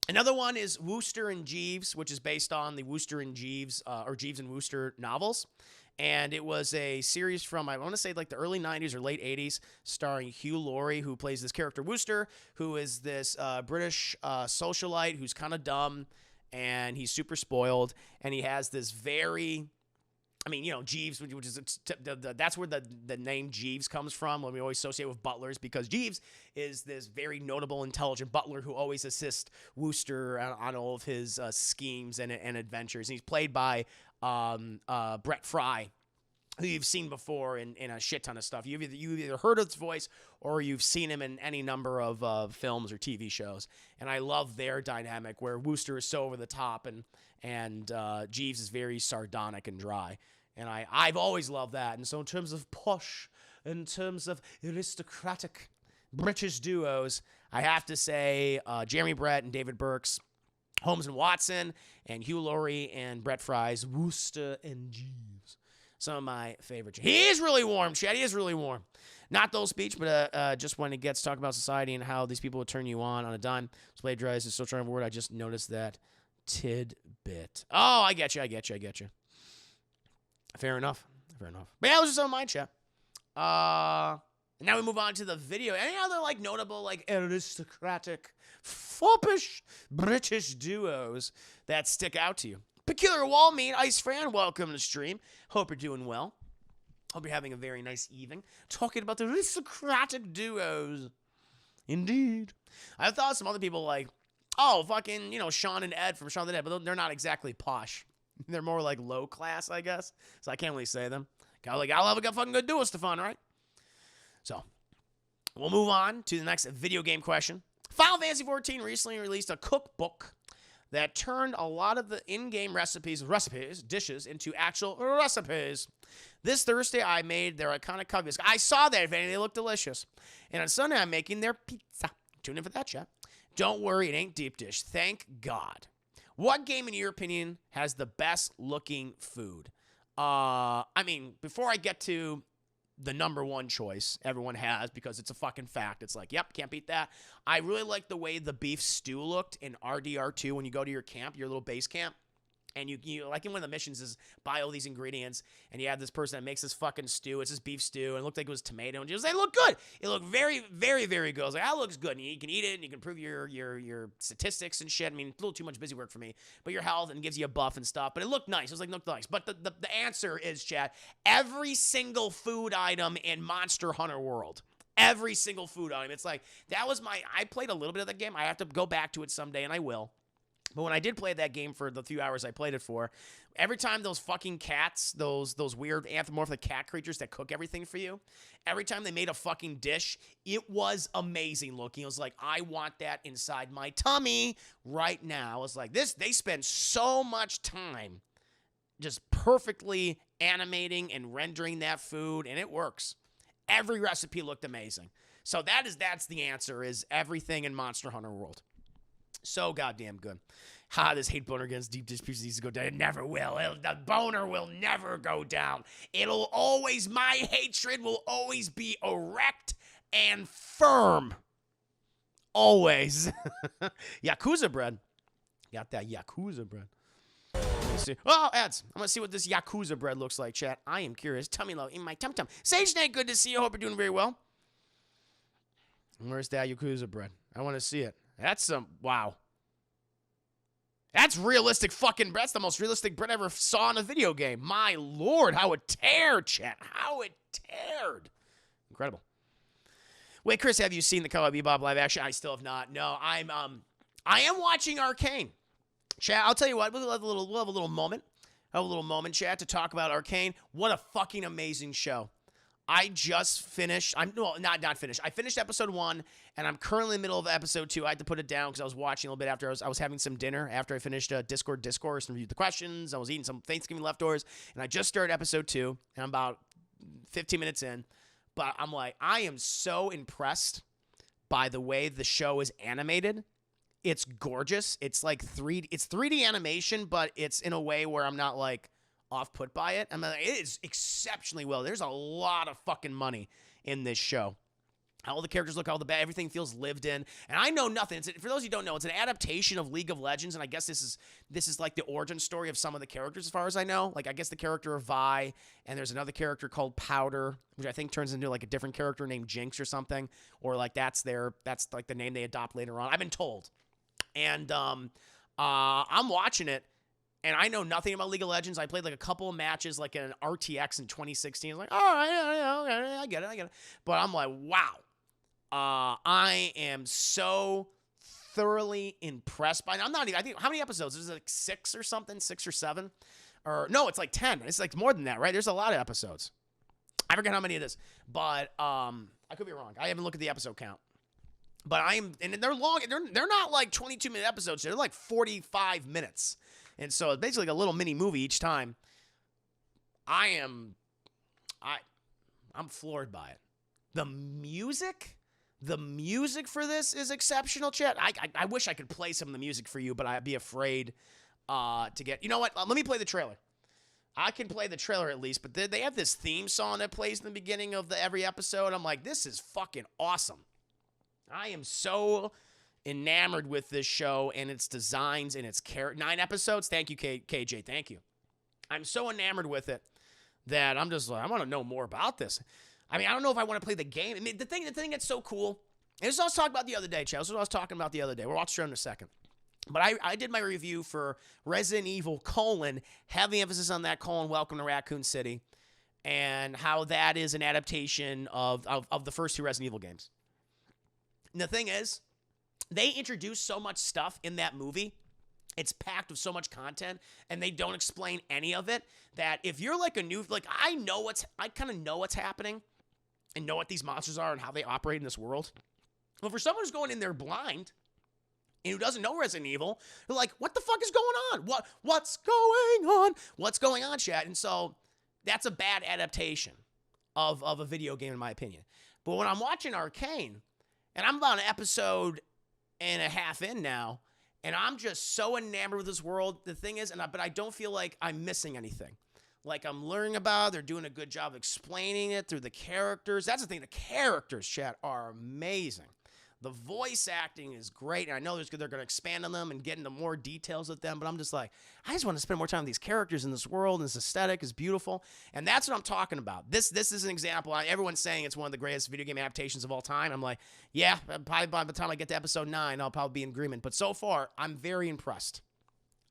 Another one is Wooster and Jeeves, which is based on the Wooster and Jeeves or Jeeves and Wooster novels. And it was a series from, I want to say, like the early 90s or late 80s, starring Hugh Laurie, who plays this character Wooster, who is this British socialite who's kind of dumb, and he's super spoiled, and he has this very, I mean, Jeeves, which is that's where the name Jeeves comes from. When we always associate with butlers, because Jeeves is this very notable, intelligent butler who always assists Wooster on all of his schemes and adventures. And he's played by Brett Fry, who you've seen before in a shit ton of stuff. You've either heard his voice or you've seen him in any number of films or TV shows. And I love their dynamic where Wooster is so over the top and Jeeves is very sardonic and dry. And I've always loved that. And so in terms of posh, in terms of aristocratic British duos, I have to say Jeremy Brett and David Burke's Holmes and Watson, and Hugh Laurie and Brett Fry's Wooster and Jeeves. Some of my favorites. He is really warm, Chad. He is really warm. Not the whole speech, but just when it gets talking about society and how these people would turn you on a dime. Plagiarize is still trying to word. I just noticed that tidbit. Oh, I get you. Fair enough. But yeah, those are some of my chat. Now we move on to the video. Any other like notable like aristocratic, foppish British duos that stick out to you? Peculiar Wall Meat, Ice Fan, welcome to the stream. Hope you're doing well. Hope you're having a very nice evening. Talking about the aristocratic duos. Indeed. I thought some other people like, oh, fucking, Sean and Ed from Shaun of the Dead, but they're not exactly posh. They're more like low class, I guess. So I can't really say them. I'll have a fucking good duo, Stefan, right? So, we'll move on to the next video game question. Final Fantasy XIV recently released a cookbook that turned a lot of the in-game dishes into actual recipes. This Thursday, I made their iconic cookies. I saw that, Vanny. They look delicious. And on Sunday, I'm making their pizza. Tune in for that, chat. Don't worry, it ain't deep dish. Thank God. What game, in your opinion, has the best-looking food? Before I get to the number one choice everyone has, because it's a fucking fact. It's like, yep, can't beat that. I really like the way the beef stew looked in RDR2 when you go to your camp, your little base camp. And you like in one of the missions is buy all these ingredients, and you have this person that makes this fucking stew. It's this beef stew, and it looked like it was tomato, and she was like, look good. It looked very, very, very good. I was like, that looks good. And you can eat it, and you can improve your statistics and shit. I mean, a little too much busy work for me, but your health, and gives you a buff and stuff. But it looked nice. It was like, looked nice. But the answer is, chat, every single food item in Monster Hunter World. Every single food item. It's like, that was I played a little bit of that game. I have to go back to it someday, and I will. But when I did play that game for the few hours I played it for, every time those fucking cats, those weird anthropomorphic cat creatures that cook everything for you, every time they made a fucking dish, it was amazing looking. It was like, I want that inside my tummy right now. I was like, they spend so much time just perfectly animating and rendering that food, and it works. Every recipe looked amazing. So that's the answer, is everything in Monster Hunter World. So goddamn good. This hate boner against deep dish pizza needs to go down. It never will. The boner will never go down. My hatred will always be erect and firm. Always. Yakuza bread. Got that Yakuza bread. Let me see. Oh, ads. I'm going to see what this Yakuza bread looks like, chat. I am curious. Tummy low in my tum-tum. Sage Snake, good to see you. Hope you're doing very well. Where's that Yakuza bread? I want to see it. That's wow. That's realistic fucking bread. That's the most realistic bread I ever saw in a video game. My lord, how it teared, chat. How it teared. Incredible. Wait, Chris, have you seen the Cowboy Bebop live action? I still have not. No, I am watching Arcane. Chat, I'll tell you what, we'll have a little moment, chat, to talk about Arcane. What a fucking amazing show. I just finished. Not finished. I finished episode 1, and I'm currently in the middle of episode 2. I had to put it down because I was watching a little bit after I was having some dinner after I finished Discord discourse and reviewed the questions. I was eating some Thanksgiving leftovers, and I just started episode 2, and I'm about 15 minutes in. But I'm like, I am so impressed by the way the show is animated. It's gorgeous. It's like 3D. It's 3D animation, but it's in a way where I'm not like off-put by it. I mean, it is exceptionally well. There's a lot of fucking money in this show. All the characters look all the bad. Everything feels lived in. And I know nothing. For those who don't know, it's an adaptation of League of Legends, and I guess this is like the origin story of some of the characters, as far as I know. Like, I guess the character of Vi, and there's another character called Powder, which I think turns into like a different character named Jinx or something, or like that's like the name they adopt later on. I've been told. And I'm watching it. And I know nothing about League of Legends. I played like a couple of matches, like in an RTX in 2016. I was like, all right, yeah, I get it. But I'm like, wow. I am so thoroughly impressed by it. I'm not even, I think, how many episodes? Is it like 6 or something? 6 or 7? Or, no, it's like 10. It's like more than that, right? There's a lot of episodes. I forget how many it is. But I could be wrong. I haven't looked at the episode count. But and they're long. They're not like 22-minute episodes. They're like 45 minutes. And so it's basically like a little mini movie each time. I'm floored by it. The music for this is exceptional, chat. I wish I could play some of the music for you, but I'd be afraid to get. You know what? Let me play the trailer. I can play the trailer at least, but they have this theme song that plays in the beginning of every episode. I'm like, this is fucking awesome. I am so enamored with this show and its designs and its character. 9 episodes. Thank you, KJ. Thank you. I'm so enamored with it that I'm just like, I want to know more about this. I mean, I don't know if I want to play the game. I mean, the thing that's so cool. And this is what I was talking about the other day, Chad. This is what I was talking about the other day. We'll watch it in a second. But I did my review for Resident Evil, heavy emphasis on that, Welcome to Raccoon City, and how that is an adaptation of the first 2 Resident Evil games. And the thing is, they introduce so much stuff in that movie. It's packed with so much content, and they don't explain any of it, that if you're like a new, like, I kind of know what's happening and know what these monsters are and how they operate in this world. But for someone who's going in there blind and who doesn't know Resident Evil, they're like, what the fuck is going on? What's going on? What's going on, chat? And so that's a bad adaptation of a video game, in my opinion. But when I'm watching Arcane, and I'm about an episode and a half in now, and I'm just so enamored with this world. The thing is, but I don't feel like I'm missing anything. Like, I'm learning about it. They're doing a good job explaining it through the characters. That's the thing. The characters, chat, are amazing. The voice acting is great, and I know they're going to expand on them and get into more details with them, but I'm just like, I just want to spend more time with these characters in this world, and this aesthetic is beautiful, and that's what I'm talking about. This is an example. Everyone's saying it's one of the greatest video game adaptations of all time. I'm like, yeah, probably by the time I get to episode 9, I'll probably be in agreement, but so far, I'm very impressed.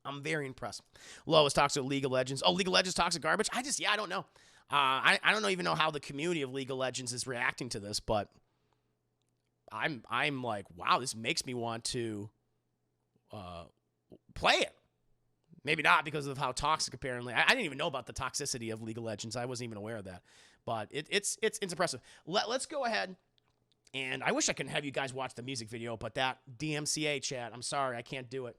I'm very impressed. Lois talks about League of Legends. Oh, League of Legends talks of garbage? I don't know. I don't even know how the community of League of Legends is reacting to this, but I'm like, wow, this makes me want to play it. Maybe not because of how toxic, apparently. I didn't even know about the toxicity of League of Legends. I wasn't even aware of that. But it's impressive. Let's go ahead. And I wish I could have you guys watch the music video, but that DMCA chat, I'm sorry, I can't do it.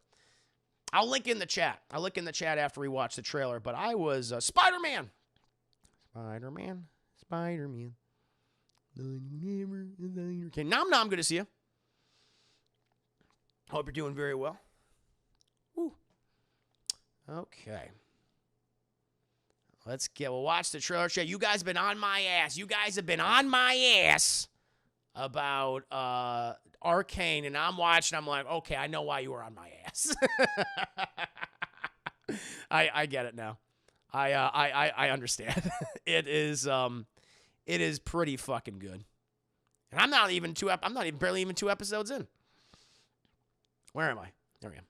I'll link in the chat. I'll link in the chat after we watch the trailer. But I was Spider-Man. Spider-Man. Okay, Nom Nom, good to see you. Hope you're doing very well. Woo. Okay. We'll watch the trailer. You guys have been on my ass. You guys have been on my ass about Arcane, and I'm watching. I'm like, okay, I know why you were on my ass. I get it now. I understand. It is pretty fucking good. And I'm not even barely even 2 episodes in. Where am I? There we go.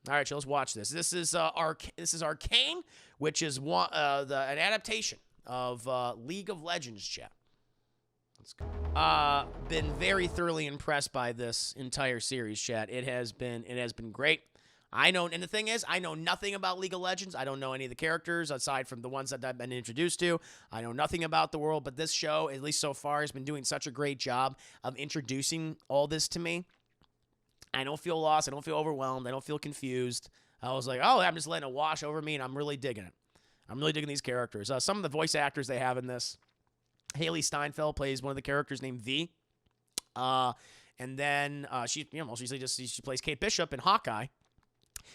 All right, let's watch this. This is Arcane, which is an adaptation of League of Legends, chat. Let's go. Been very thoroughly impressed by this entire series, chat. It has been great. And the thing is, I know nothing about League of Legends. I don't know any of the characters aside from the ones that I've been introduced to. I know nothing about the world, but this show, at least so far, has been doing such a great job of introducing all this to me. I don't feel lost. I don't feel overwhelmed. I don't feel confused. I was like, oh, I'm just letting it wash over me, and I'm really digging it. I'm really digging these characters. Some of the voice actors they have in this. Haley Steinfeld plays one of the characters named V. And then she plays Kate Bishop in Hawkeye.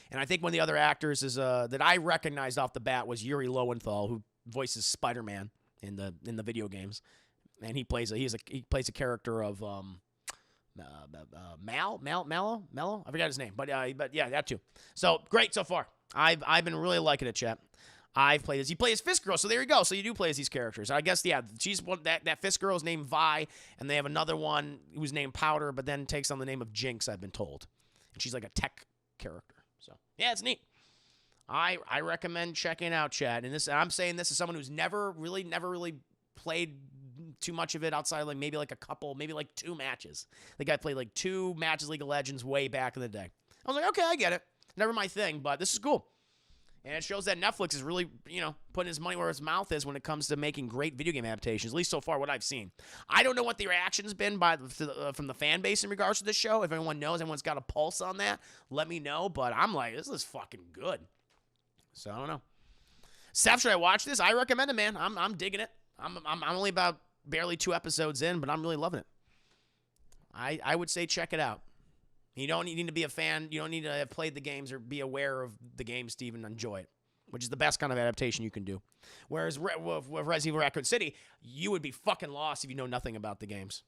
And I think one of the other actors is that I recognized off the bat was Yuri Lowenthal, who voices Spider-Man in the video games, and he plays a character of Mallow. I forgot his name, but yeah, that too. So great so far. I've been really liking it, chat. I've played as he plays Fist Girl, so there you go. So you do play as these characters. I guess she's one that Fist Girl is named Vi, and they have another one who's named Powder, but then takes on the name of Jinx. I've been told, and she's like a tech character. So yeah, it's neat. I recommend checking out, chat. And I'm saying this as someone who's never really played too much of it outside like maybe like a couple, maybe like 2 matches. Like I played like 2 matches League of Legends way back in the day. I was like, okay, I get it. Never my thing, but this is cool. And it shows that Netflix is really, putting his money where his mouth is when it comes to making great video game adaptations, at least so far what I've seen. I don't know what the reaction's been from the fan base in regards to this show. If anyone knows, anyone's got a pulse on that, let me know. But I'm like, this is fucking good. So I don't know. Seth, should I watch this? I recommend it, man. I'm digging it. I'm only about barely 2 episodes in, but I'm really loving it. I would say check it out. You don't need to be a fan. You don't need to have played the games or be aware of the games to even enjoy it. which is the best kind of adaptation you can do. Whereas with Resident Evil Raccoon City, you would be fucking lost if you know nothing about the games.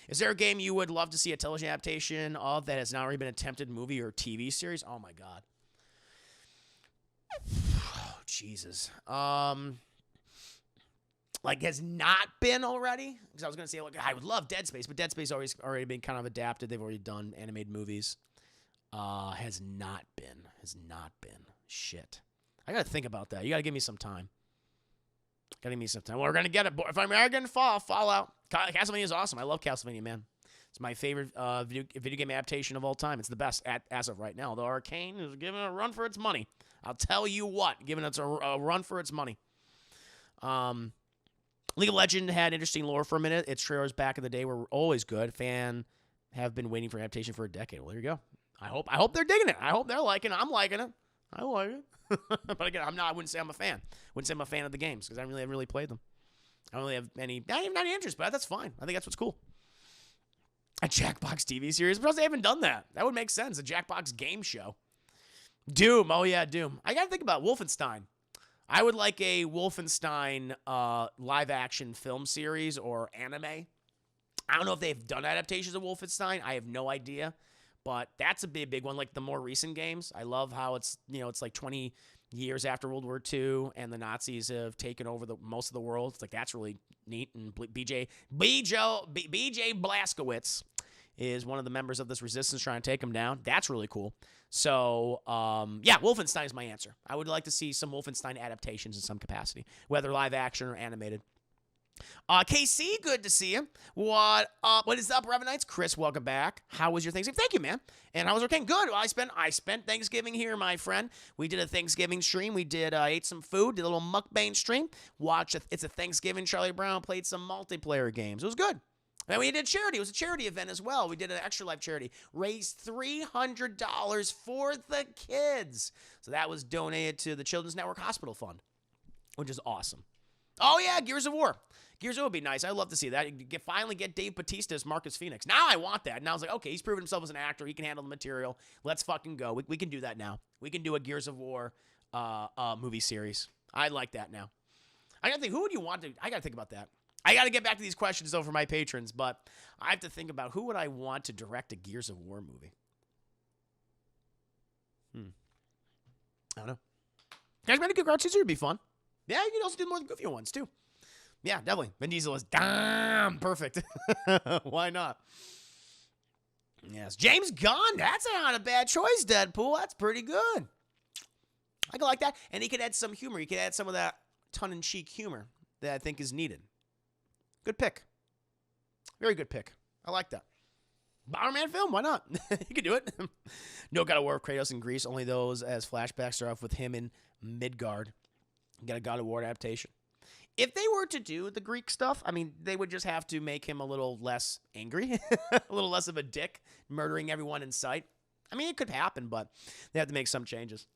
Is there a game you would love to see a television adaptation of that has not already been attempted movie or TV series? Oh my god. Oh, Jesus. Like has not been already? Because I was gonna say, look, I would love Dead Space, but Dead Space already been kind of adapted. They've already done animated movies. Has not been. Shit. I gotta think about that. You gotta give me some time. Well, we're gonna get it. If American Fallout. Castlevania is awesome. I love Castlevania, man. It's my favorite video game adaptation of all time. It's the best as of right now. Though Arcane is giving it a run for its money. I'll tell you what, giving it a run for its money. League of Legends had interesting lore for a minute. Its trailers back in the day were always good. Have been waiting for adaptation for a decade. Well, there you go. I hope they're digging it. I hope they're liking it. I'm liking it. I like it. But again, I wouldn't say I'm a fan. Wouldn't say I'm a fan of the games because I haven't really played them. I don't really have not even any interest, but that's fine. I think that's what's cool. A Jackbox TV series, because they haven't done that. That would make sense. A Jackbox game show. Doom. Oh yeah, Doom. I gotta think about Wolfenstein. I would like a Wolfenstein live action film series or anime. I don't know if they've done adaptations of Wolfenstein. I have no idea. But that's a big one, like the more recent games. I love how it's like 20 years after World War II, and the Nazis have taken over most of the world. It's like, that's really neat. And BJ Blazkowicz is one of the members of this resistance trying to take him down. That's really cool. So, yeah, Wolfenstein is my answer. I would like to see some Wolfenstein adaptations in some capacity, whether live action or animated. KC, good to see you. What is up, Revenites? Chris, welcome back. How was your Thanksgiving? Thank you, man. And how was your King? Good. Well, I spent Thanksgiving here, my friend. We did a Thanksgiving stream. We ate some food, did a little mukbang stream. It's a Thanksgiving. Charlie Brown played some multiplayer games. It was good. And we did charity. It was a charity event as well. We did an Extra Life charity. Raised $300 for the kids. So that was donated to the Children's Network Hospital Fund, which is awesome. Oh, yeah, Gears of War. Gears of War would be nice. I'd love to see that. Finally get Dave Bautista as Marcus Phoenix. Now I want that. Now I was like, okay, he's proven himself as an actor. He can handle the material. Let's fucking go. We can do that now. We can do a Gears of War movie series. I like that now. I got to think, who would you want to... I got to think about that. I got to get back to these questions, though, for my patrons, but I have to think about who would I want to direct a Gears of War movie. I don't know. Guys, Medical Guard Caesar would be fun. Yeah, you can also do more than goofy ones, too. Yeah, definitely. Vin Diesel is damn perfect. Why not? Yes. James Gunn. That's not a bad choice, Deadpool. That's pretty good. I can like that. And he could add some humor. He could add some of that tongue-in-cheek humor that I think is needed. Good pick. Very good pick. I like that. Bomberman film, why not? You can do it. No God of War, Kratos in Greece. Only those as flashbacks start off with him in Midgard. Got a God of War adaptation. If they were to do the Greek stuff, I mean, they would just have to make him a little less angry, a little less of a dick, murdering everyone in sight. I mean, it could happen, but they have to make some changes.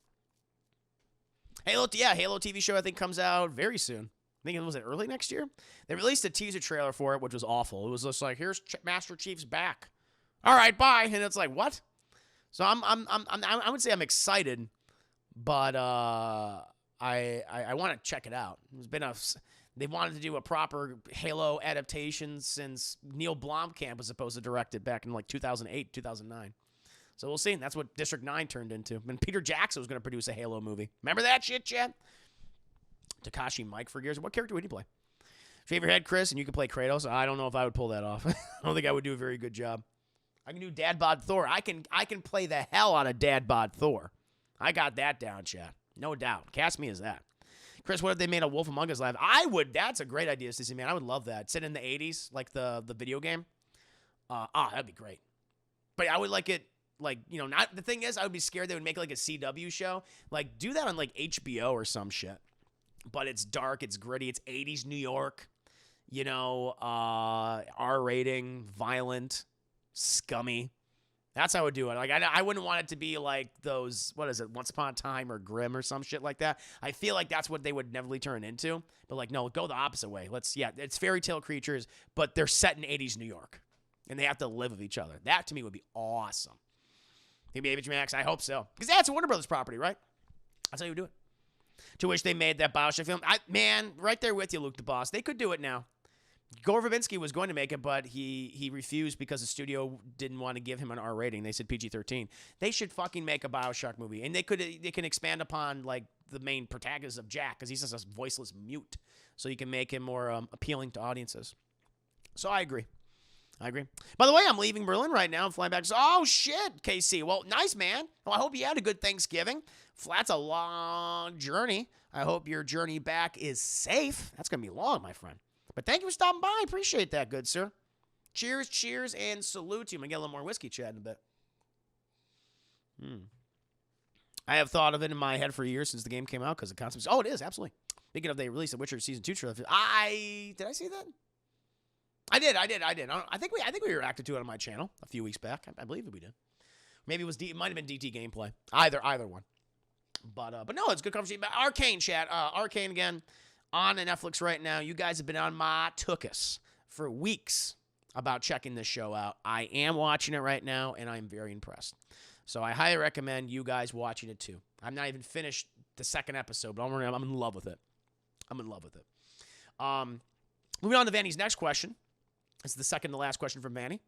Halo TV show I think comes out very soon. I think was it early next year? They released a teaser trailer for it, which was awful. It was just like, here's Master Chief's back. All right, bye. And it's like, what? So I would say I'm excited, but I want to check it out. They wanted to do a proper Halo adaptation since Neil Blomkamp was supposed to direct it back in like 2008, 2009. So we'll see. And that's what District 9 turned into. And Peter Jackson was going to produce a Halo movie. Remember that shit, Chad? Takashi Mike for Gears. What character would he play? Shave your head, Chris, and you can play Kratos. I don't know if I would pull that off. I don't think I would do a very good job. I can do Dad Bod Thor. I can play the hell out of Dad Bod Thor. I got that down, Chad. No doubt. Cast me as that. Chris, what if they made a Wolf Among Us live? I would. That's a great idea, Sissy, man. I would love that. Set in the 80s, like the video game. That'd be great. But I would like it, like, you know, not the thing is, I would be scared they would make like a CW show. Like, do that on like HBO or some shit. But it's dark, it's gritty, it's 80s New York. You know, R rating, violent, scummy. That's how I would do it. Like, I wouldn't want it to be like those, what is it, Once Upon a Time or Grimm or some shit like that. I feel like that's what they would never turn into. But like, no, go the opposite way. It's fairy tale creatures, but they're set in 80s New York. And they have to live with each other. That, to me, would be awesome. Maybe HBO Max, I hope so. Because that's a Warner Brothers property, right? That's how you would do it. to which they made that Bioshock film. Man, right there with you, Luke the Boss. They could do it now. Gore Verbinski was going to make it, but he refused because the studio didn't want to give him an R rating. They said PG-13. They should fucking make a Bioshock movie, and they can expand upon like the main protagonist of Jack, because he's just a voiceless mute, so you can make him more appealing to audiences. So I agree. By the way, I'm leaving Berlin right now. I'm flying back. Oh shit, KC. Well, nice, man. Well, I hope you had a good Thanksgiving. That's a long journey. I hope your journey back is safe. That's gonna be long, my friend. But thank you for stopping by. I appreciate that, good sir. Cheers, and salute to you. I'm going to get a little more whiskey chat in a bit. I have thought of it in my head for years since the game came out because the concept. Oh, it is, absolutely. Speaking of, they released the Witcher Season 2 trailer. Did I see that? I did. I think we reacted to it on my channel a few weeks back. I believe we did. Maybe it might have been DT gameplay. Either one. But no, it's a good conversation. But Arcane chat. Arcane again. On Netflix right now. You guys have been on my tookus for weeks about checking this show out. I am watching it right now, and I'm very impressed. So I highly recommend you guys watching it too. I'm not even finished the second episode, but I'm in love with it. Moving on to Vanny's next question. This is the second to last question from Vanny.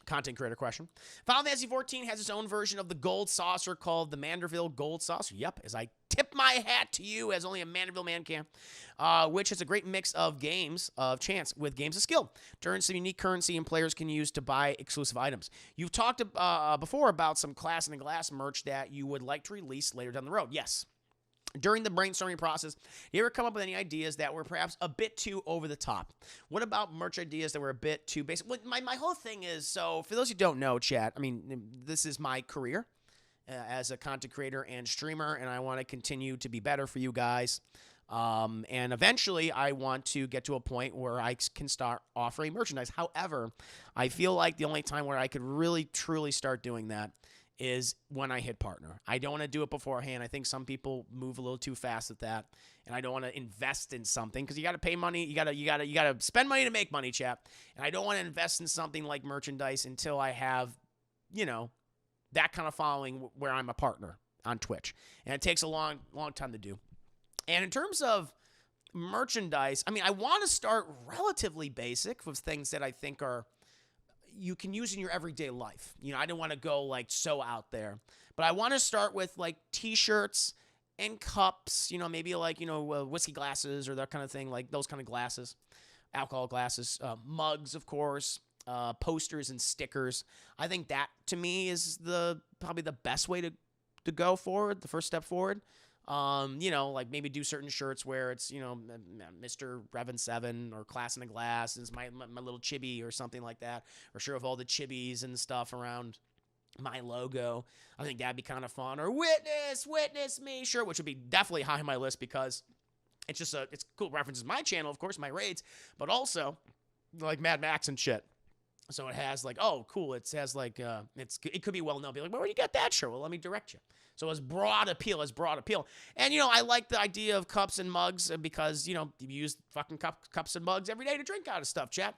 Content creator question. Final Fantasy XIV has its own version of the gold saucer called the Manderville Gold Saucer. Yep, as I tip my hat to you, as only a Manderville man can, which is a great mix of games of chance with games of skill. Turns some unique currency and players can use to buy exclusive items. You've talked before about some Class in the Glass merch that you would like to release later down the road. Yes. During the brainstorming process, you ever come up with any ideas that were perhaps a bit too over the top? What about merch ideas that were a bit too basic? My whole thing is, so for those who don't know, chat, I mean, this is my career as a content creator and streamer, and I want to continue to be better for you guys. And eventually, I want to get to a point where I can start offering merchandise. However, I feel like the only time where I could really, truly start doing that is when I hit partner. I don't want to do it beforehand. I think some people move a little too fast at that, and I don't want to invest in something because you got to pay money. You got to spend money to make money, chap. And I don't want to invest in something like merchandise until I have, that kind of following where I'm a partner on Twitch, and it takes a long time to do. And in terms of merchandise, I mean, I want to start relatively basic with things that I think you can use in your everyday life. I don't want to go like so out there, but I want to start with like t-shirts and cups, maybe like, whiskey glasses or that kind of thing, like those kind of glasses, alcohol glasses, mugs, of course, posters and stickers. I think that to me is probably the best way to go forward, the first step forward. Like maybe do certain shirts where it's, Mr. Revan 7 or Class in the Glass is my little chibi or something like that. Or sure, of all the chibis and stuff around my logo. I think that'd be kind of fun. Or witness me shirt, which would be definitely high on my list because it's just it's cool references my channel, of course, my raids, but also like Mad Max and shit. So it has like, oh, cool. It has like, it could be well known. Be like, where do you get that shirt? Well, let me direct you. So it's broad appeal. And, I like the idea of cups and mugs because, you use fucking cups and mugs every day to drink out of stuff, chat.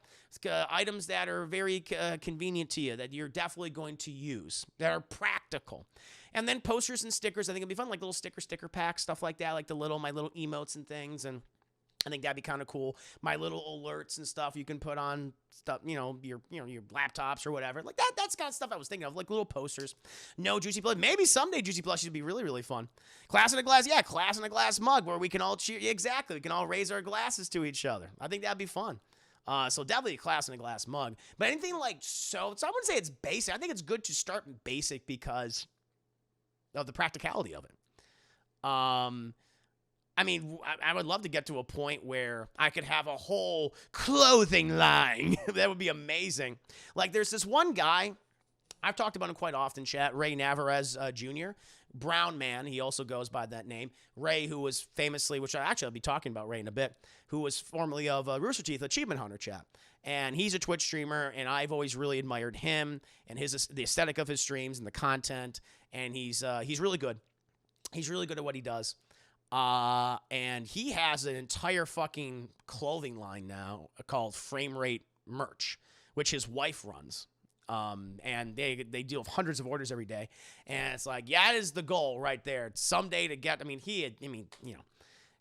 Items that are very convenient to you, that you're definitely going to use, that are practical. And then posters and stickers, I think it'd be fun, like little sticker packs, stuff like that, like my little emotes and things. And I think that'd be kind of cool. My little alerts and stuff you can put on stuff, your laptops or whatever. Like that's kind of stuff I was thinking of, like little posters. No Juicy Plus. Maybe someday Juicy Plus would be really, really fun. Class in a Glass, yeah, Class in a Glass mug where we can all cheer. Exactly, we can all raise our glasses to each other. I think that'd be fun. So definitely a Class in a Glass mug. But anything like so I wouldn't say it's basic. I think it's good to start basic because of the practicality of it. I mean, I would love to get to a point where I could have a whole clothing line. That would be amazing. Like, there's this one guy, I've talked about him quite often, chat, Ray Navarez Jr., Brown Man, he also goes by that name. Ray, who was famously, which I'll be talking about Ray in a bit, who was formerly of Rooster Teeth Achievement Hunter, chat. And he's a Twitch streamer, and I've always really admired him and the aesthetic of his streams and the content, and he's really good. He's really good at what he does. And he has an entire fucking clothing line now called Frame Rate Merch, which his wife runs. And they deal with hundreds of orders every day. And it's like, yeah, that is the goal right there. Someday to get,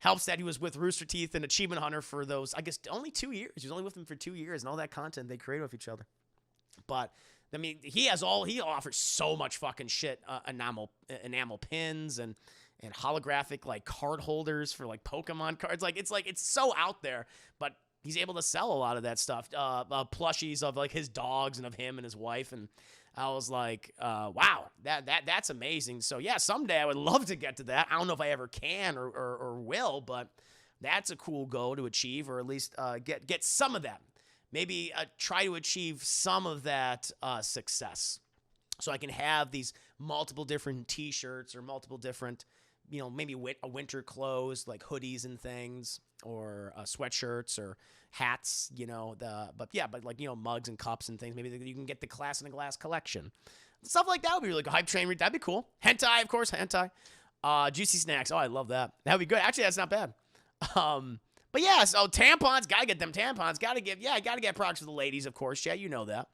helps that he was with Rooster Teeth and Achievement Hunter for those, I guess, only 2 years. He was only with them for 2 years, and all that content they created with each other. But he offers so much fucking shit, enamel pins and holographic like card holders for like Pokemon cards. It's so out there, but he's able to sell a lot of that stuff. Plushies of like his dogs and of him and his wife, and I was like, wow, that's amazing. So yeah, someday I would love to get to that. I don't know if I ever can or will, but that's a cool goal to achieve, or at least get some of that. Maybe try to achieve some of that success, so I can have these multiple different T-shirts or multiple different, maybe a winter clothes like hoodies and things, or sweatshirts or hats, but mugs and cups and things. Maybe you can get the Class in a Glass collection. Stuff like that would be really good. Hype train, that'd be cool. Hentai, of course, hentai. Juicy snacks. Oh, I love that. That'd be good. Actually, that's not bad. But yeah, so tampons, gotta get them tampons. Gotta get products for the ladies, of course. Yeah, you know that.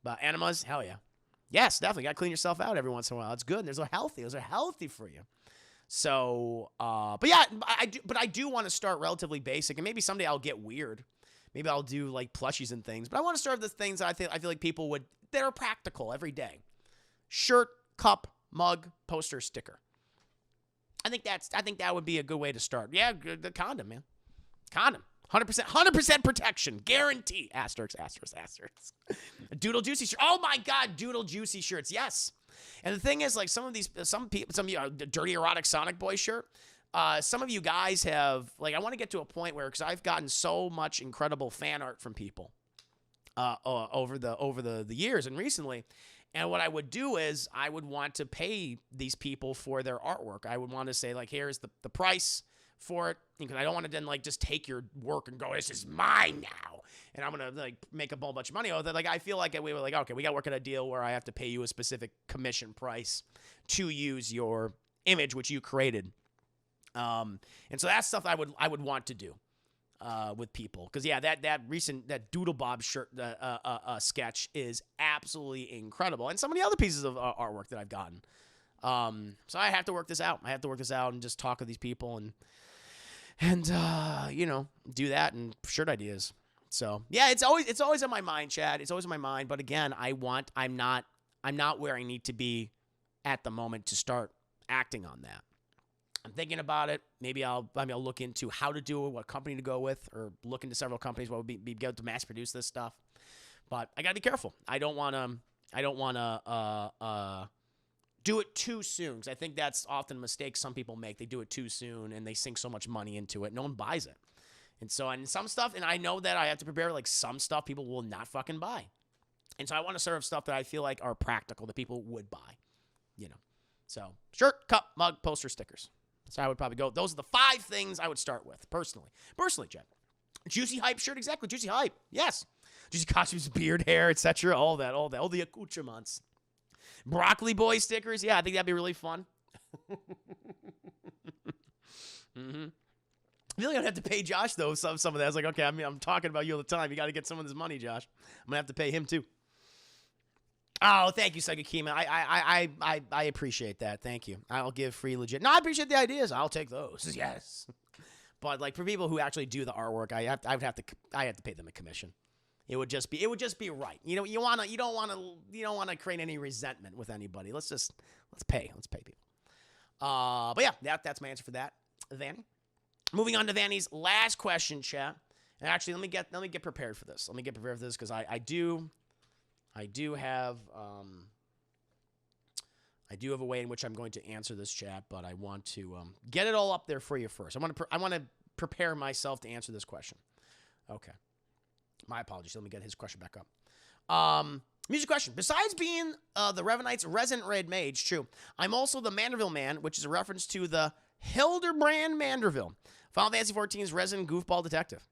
But enemas, hell yeah. Yes, definitely. Gotta clean yourself out every once in a while. It's good. And those are healthy for you. So, but yeah, I do want to start relatively basic, and maybe someday I'll get weird. Maybe I'll do like plushies and things, but I want to start with the things that I feel like people that are practical every day. Shirt, cup, mug, poster, sticker. I think that would be a good way to start. Yeah, the condom, man. Condom. 100% protection. Guarantee. Asterisk. Doodle Juicy shirt. Oh my God, Doodle Juicy shirts. Yes. And the thing is, like some of you, Dirty Erotic Sonic Boy shirt. Some of you guys have, like, I want to get to a point where, because I've gotten so much incredible fan art from people over the years and recently. And what I would do is I would want to pay these people for their artwork. I would want to say, like, here's the price for it, because I don't want to then like just take your work and go, this is mine now, and I'm gonna like make a whole bunch of money out of it. Like, I feel like we were like, okay, we got to work out a deal where I have to pay you a specific commission price to use your image which you created. And so that's stuff I would want to do with people, because yeah, that Doodle Bob shirt sketch is absolutely incredible, and some of the other pieces of artwork that I've gotten. So I have to work this out. And just talk with these people and do that and shirt ideas. So yeah, it's always in my mind, Chad. It's always in my mind. But again, I'm not where I need to be at the moment to start acting on that. I'm thinking about it. Maybe I'll look into how to do it, what company to go with, or look into several companies what would be good to mass produce this stuff. But I gotta be careful. I don't wanna do it too soon, because I think that's often a mistake some people make. They do it too soon and they sink so much money into it. No one buys it. And so, and some stuff, and I know that I have to prepare, like some stuff people will not fucking buy. And so I want to serve stuff that I feel like are practical, that people would buy, So shirt, cup, mug, poster, stickers. So I would probably go. Those are the 5 things I would start with personally, Jen. Juicy Hype shirt, exactly. Juicy Hype, yes. Juicy costumes, beard, hair, etc. All the accoutrements. Broccoli Boy stickers, yeah, I think that'd be really fun. Mm-hmm. I feel like I'd have to pay Josh though some of that. I was like, okay, I'm talking about you all the time. You got to get some of this money, Josh. I'm gonna have to pay him too. Oh, thank you, Psychic Kima. I appreciate that. Thank you. I'll give free legit. No, I appreciate the ideas. I'll take those. Yes. But like for people who actually do the artwork, I have to pay them a commission. It would just be right. You don't want to create any resentment with anybody. Let's pay people. But yeah, that's my answer for that, Vanny. Moving on to Vanny's last question, chat. And actually, let me get prepared for this. Let me get prepared for this, because I do have a way in which I'm going to answer this, chat, but I want to get it all up there for you first. I want to prepare myself to answer this question. Okay. My apologies. Let me get his question back up. Music question. Besides being the Revenite's resident red mage, true, I'm also the Manderville Man, which is a reference to the Hildebrand Manderville, Final Fantasy XIV's resident goofball detective.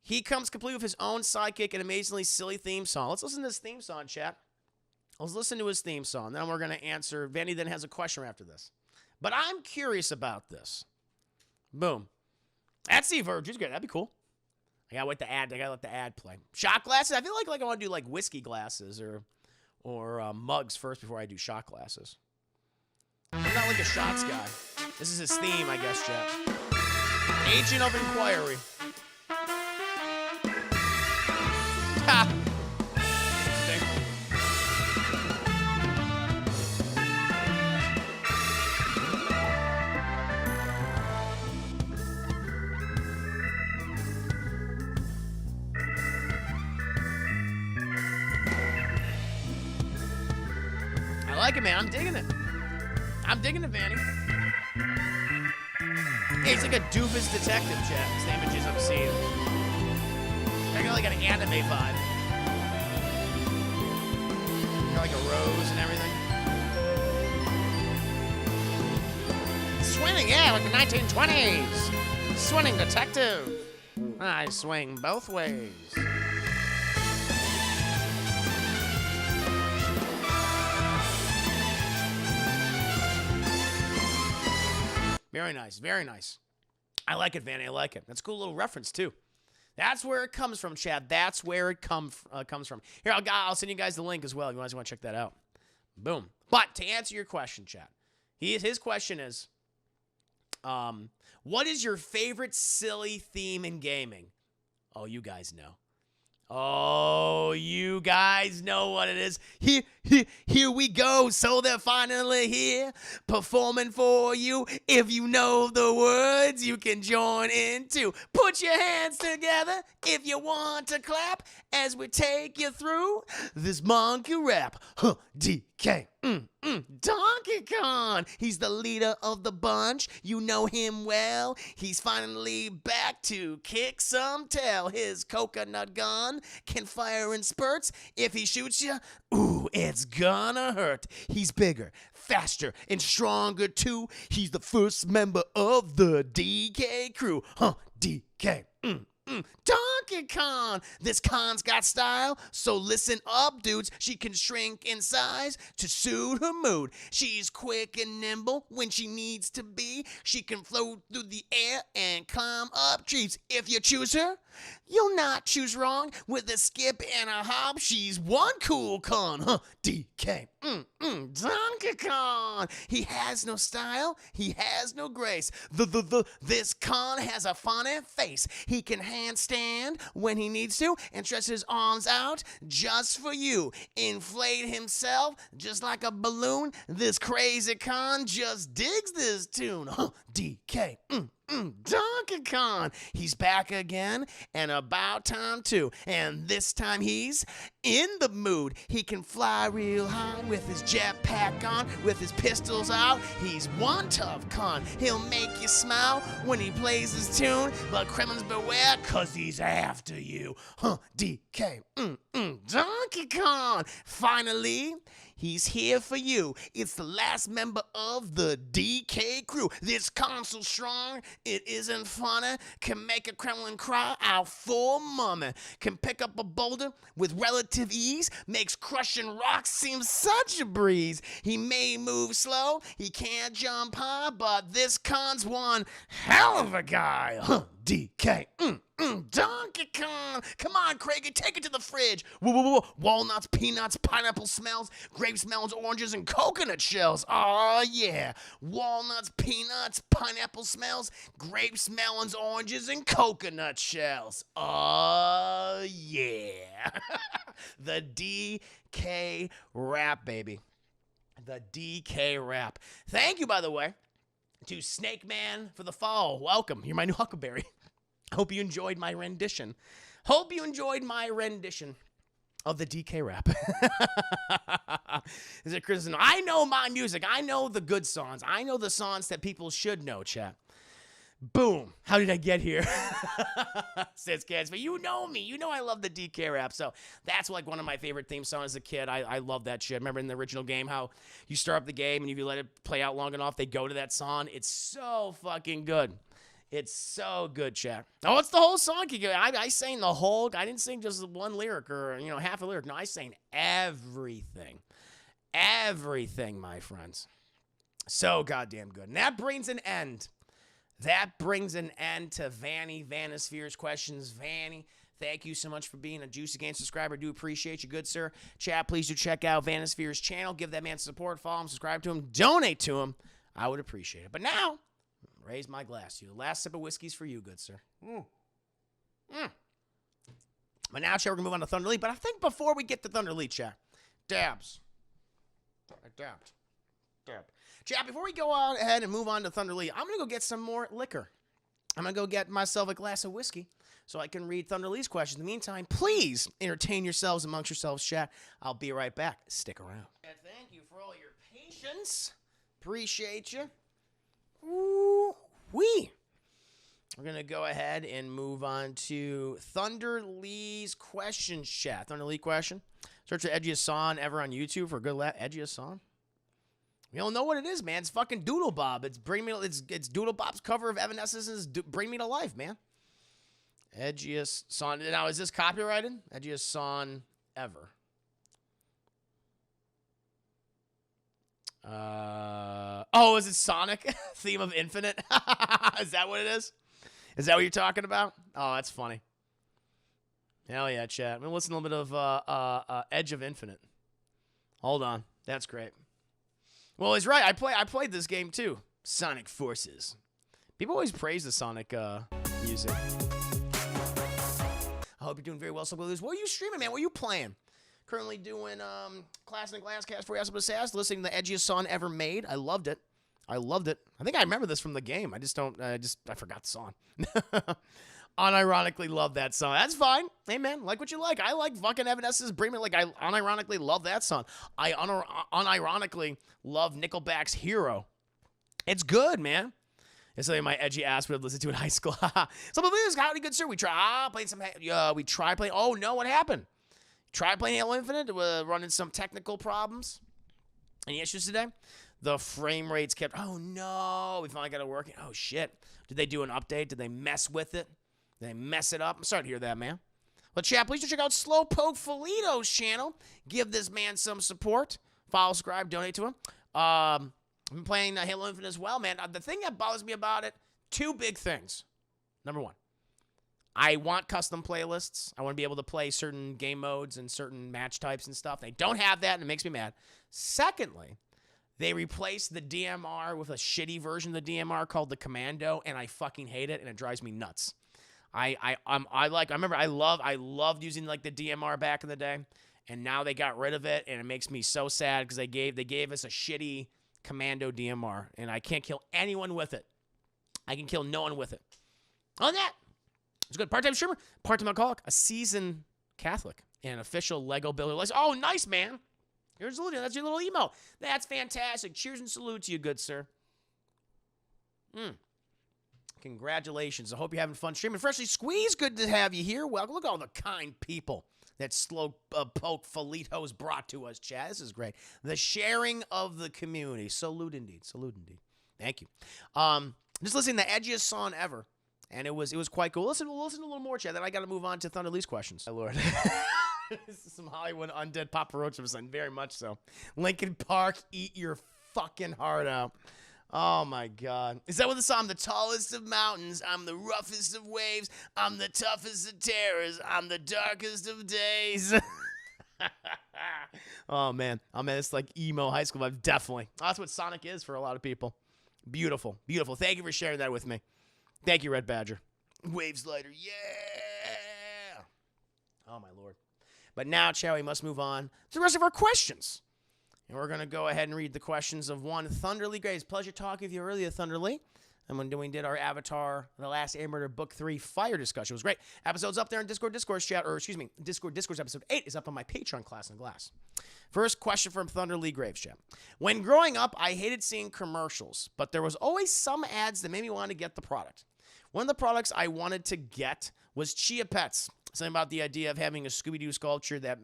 He comes complete with his own sidekick and amazingly silly theme song. Let's listen to this theme song, chat. Let's listen to his theme song. Then we're going to answer. Vanny then has a question after this. But I'm curious about this. Boom. That's the Verge. Good. That'd be cool. I gotta let the ad play. Shot glasses. I feel like I want to do like whiskey glasses or or mugs first before I do shot glasses. I'm not like a shots guy. This is his theme, I guess, chat. Agent of Inquiry. Ha! I like it, man. I'm digging it. I'm digging it, Vanny. Hey, he's like a doofus detective, chat. His images I'm seeing. I got like an anime vibe. Got like a rose and everything. Swinging, yeah, like the 1920s. Swinging detective. I swing both ways. Very nice, very nice. I like it, Vanny. I like it. That's a cool little reference, too. That's where it comes from, Chad. That's where it comes from. Here, I'll send you guys the link as well. You guys want to check that out. Boom. But to answer your question, Chad, his question is, what is your favorite silly theme in gaming? Oh, you guys know. Oh, you guys know what it is. Here we go. So they're finally here, performing for you. If you know the words, you can join in too. Put your hands together if you want to clap as we take you through this monkey rap. DK. Donkey Kong. He's the leader of the bunch. You know him well. He's finally back to kick some tail. His coconut gun can fire in spurts. If he shoots you, ooh, it's gonna hurt. He's bigger, faster, and stronger too. He's the first member of the DK crew. DK. Donkey Kong. This Kong's got style, so listen up, dudes. She can shrink in size to suit her mood. She's quick and nimble when she needs to be. She can float through the air and climb up trees. If you choose her, you'll not choose wrong. With a skip and a hop, she's one cool con. DK. Donkey Kong. He has no style. He has no grace. This con has a funny face. He can handstand when he needs to and stretch his arms out just for you. Inflate himself just like a balloon. This crazy con just digs this tune. DK. Donkey Kong. He's back again and about time too. And this time he's in the mood. He can fly real high with his jetpack on, with his pistols out. He's one tough con. He'll make you smile when he plays his tune. But criminals beware, cause he's after you. DK. Donkey Kong. Finally, he's here for you. It's the last member of the DK crew. This console strong, it isn't funny. Can make a Kremlin cry out for mommy. Can pick up a boulder with relative ease. Makes crushing rocks seem such a breeze. He may move slow, he can't jump high, but this con's one hell of a guy. DK. Donkey Kong. Come on, Craigie, take it to the fridge. Walnuts, peanuts, pineapple smells, grapes, melons, oranges, and coconut shells. Oh, yeah. Walnuts, peanuts, pineapple smells, grapes, melons, oranges, and coconut shells. Oh, yeah. The DK rap, baby. The DK rap. Thank you, by the way, to Snake Man for the fall. Welcome. You're my new Huckleberry. Hope you enjoyed my rendition. Hope you enjoyed my rendition of the DK rap. Is it Chris? I know my music. I know the good songs. I know the songs that people should know, chat. Boom. How did I get here? Says Cats. But you know me. You know I love the DK rap. So that's like one of my favorite theme songs as a kid. I love that shit. Remember in the original game how you start up the game and if you let it play out long enough, they go to that song. It's so fucking good. It's so good, chat. Oh, it's the whole song. I sang the whole. I didn't sing just one lyric or half a lyric. No, I sang everything. Everything, my friends. So goddamn good. And that brings an end. That brings an end to Vanny Vanisphere's questions. Vanny, Thank you so much for being a Juicy Game subscriber. Do appreciate you, good sir. Chat, please do check out Vanisphere's channel. Give that man support. Follow him, subscribe to him, donate to him. I would appreciate it. But now, raise my glass to you. The last sip of whiskey's for you, good sir. But now, chat, we're going to move on to Thunder Elite. But I think before we get to Thunder Elite, chat, dabs. I dabbed. Chat, before we go on ahead and move on to Thunder Elite, I'm going to go get some more liquor. I'm going to go get myself a glass of whiskey so I can read Thunder Elite's questions. In the meantime, please entertain yourselves amongst yourselves, chat. I'll be right back. Stick around. Thank you for all your patience. Appreciate you. Ooh-wee. We're going to go ahead and move on to Thunder Lee's questions, chat. Thunder Lee question. Search for edgiest song ever on YouTube for a good laugh. Edgiest song? You don't know what it is, man. It's fucking Doodle Bob. It's Doodle Bob's cover of Evanescence's Bring Me to Life, man. Edgiest song. Now, is this copyrighted? Edgiest song ever. Oh, is it Sonic? Theme of Infinite? Is that what it is? Is that what you're talking about? Oh, that's funny. Hell yeah, chat. I'm going to listen to a little bit of Edge of Infinite. Hold on. That's great. Well, he's right. I played this game too. Sonic Forces. People always praise the Sonic music. I hope you're doing very well. So, what are you streaming, man? What are you playing? Currently doing Class in a Glass Cast for Sass, listening to the edgiest song ever made. I loved it. I think I remember this from the game. I forgot the song. Unironically love that song. That's fine. Hey, man, like what you like. I like fucking Evanescence's Bring Me. Like, I unironically love that song. I unironically love Nickelback's Hero. It's good, man. It's something my edgy ass would have listened to in high school. So, but this, howdy, good sir. We tried playing. Oh, no, what happened? Tried playing Halo Infinite. Running some technical problems. Any issues today? The frame rates kept, oh, no. We finally got it working. Oh, shit. Did they do an update? Did they mess with it? Did they mess it up? I'm sorry to hear that, man. But chat, please check out Slowpoke Felito's channel. Give this man some support. Follow, subscribe, donate to him. I've been playing Halo Infinite as well, man. The thing that bothers me about it, two big things. Number one, I want custom playlists. I want to be able to play certain game modes and certain match types and stuff. They don't have that, and it makes me mad. Secondly, they replaced the DMR with a shitty version of the DMR called the Commando, and I fucking hate it, and it drives me nuts. I loved using like the DMR back in the day, and now they got rid of it, and it makes me so sad because they gave us a shitty Commando DMR, and I can't kill anyone with it. I can kill no one with it. On that, it's good. Part-time streamer, part-time alcoholic, a seasoned Catholic, and official Lego builder. Oh, nice, man. That's your little emo. That's fantastic. Cheers and salute to you, good sir. Congratulations. I hope you're having fun streaming. Freshly Squeezed, good to have you here. Welcome. Look at all the kind people that Slowpoke Felito's brought to us, chat. This is great. The sharing of the community. Salute indeed. Thank you. Just listening to the edgiest song ever, and it was quite cool. Listen a little more, chat. Then I got to move on to Thunder Lee's questions. My lord. This is some Hollywood undead Papa Roach of something, very much so. Lincoln Park, eat your fucking heart out. Oh my God. Is that what the song? I'm the tallest of mountains. I'm the roughest of waves. I'm the toughest of terrors. I'm the darkest of days. Oh man. It's like emo high school vibe. Definitely. That's what Sonic is for a lot of people. Beautiful. Thank you for sharing that with me. Thank you, Red Badger. Waves lighter. Yeah. Oh my Lord. But now, chat, we must move on to the rest of our questions. And we're going to go ahead and read the questions of one Thunder Lee. Great. It's a pleasure talking with you earlier, Thunder Lee. And when we did our Avatar, The Last Airbender Book 3 Fire discussion, it was great. Episode's up there in Discord chat, Discord's episode 8 is up on my Patreon, Class in Glass. First question from Thunder Lee Graves, chat. When growing up, I hated seeing commercials, but there was always some ads that made me want to get the product. One of the products I wanted to get was Chia Pets. Something about the idea of having a Scooby-Doo sculpture that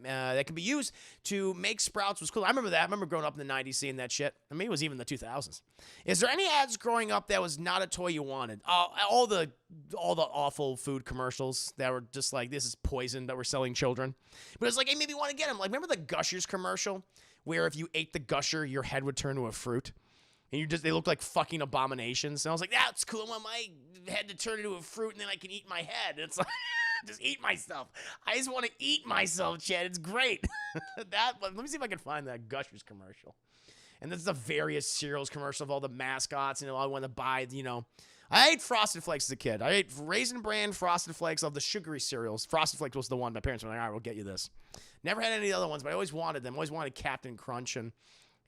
can be used to make sprouts was cool. I remember that. I remember growing up in the 90s seeing that shit. I mean, it was even the 2000s. Is there any ads growing up that was not a toy you wanted? All the awful food commercials that were just like, this is poison that we're selling children. But it's like, hey, maybe you want to get them. Like, remember the Gushers commercial where if you ate the Gusher, your head would turn to a fruit? And they look like fucking abominations. And I was like, that's cool. I want my head to turn into a fruit and then I can eat my head. It's like... Just eat myself. I just want to eat myself, Chad. It's great. Let me see if I can find that Gushers commercial. And this is the various cereals commercial of all the mascots. You know, I want to buy, you know. I ate Frosted Flakes as a kid. I ate Raisin Bran Frosted Flakes of the sugary cereals. Frosted Flakes was the one. My parents were like, all right, we'll get you this. Never had any of the other ones, but I always wanted them. Always wanted Captain Crunch and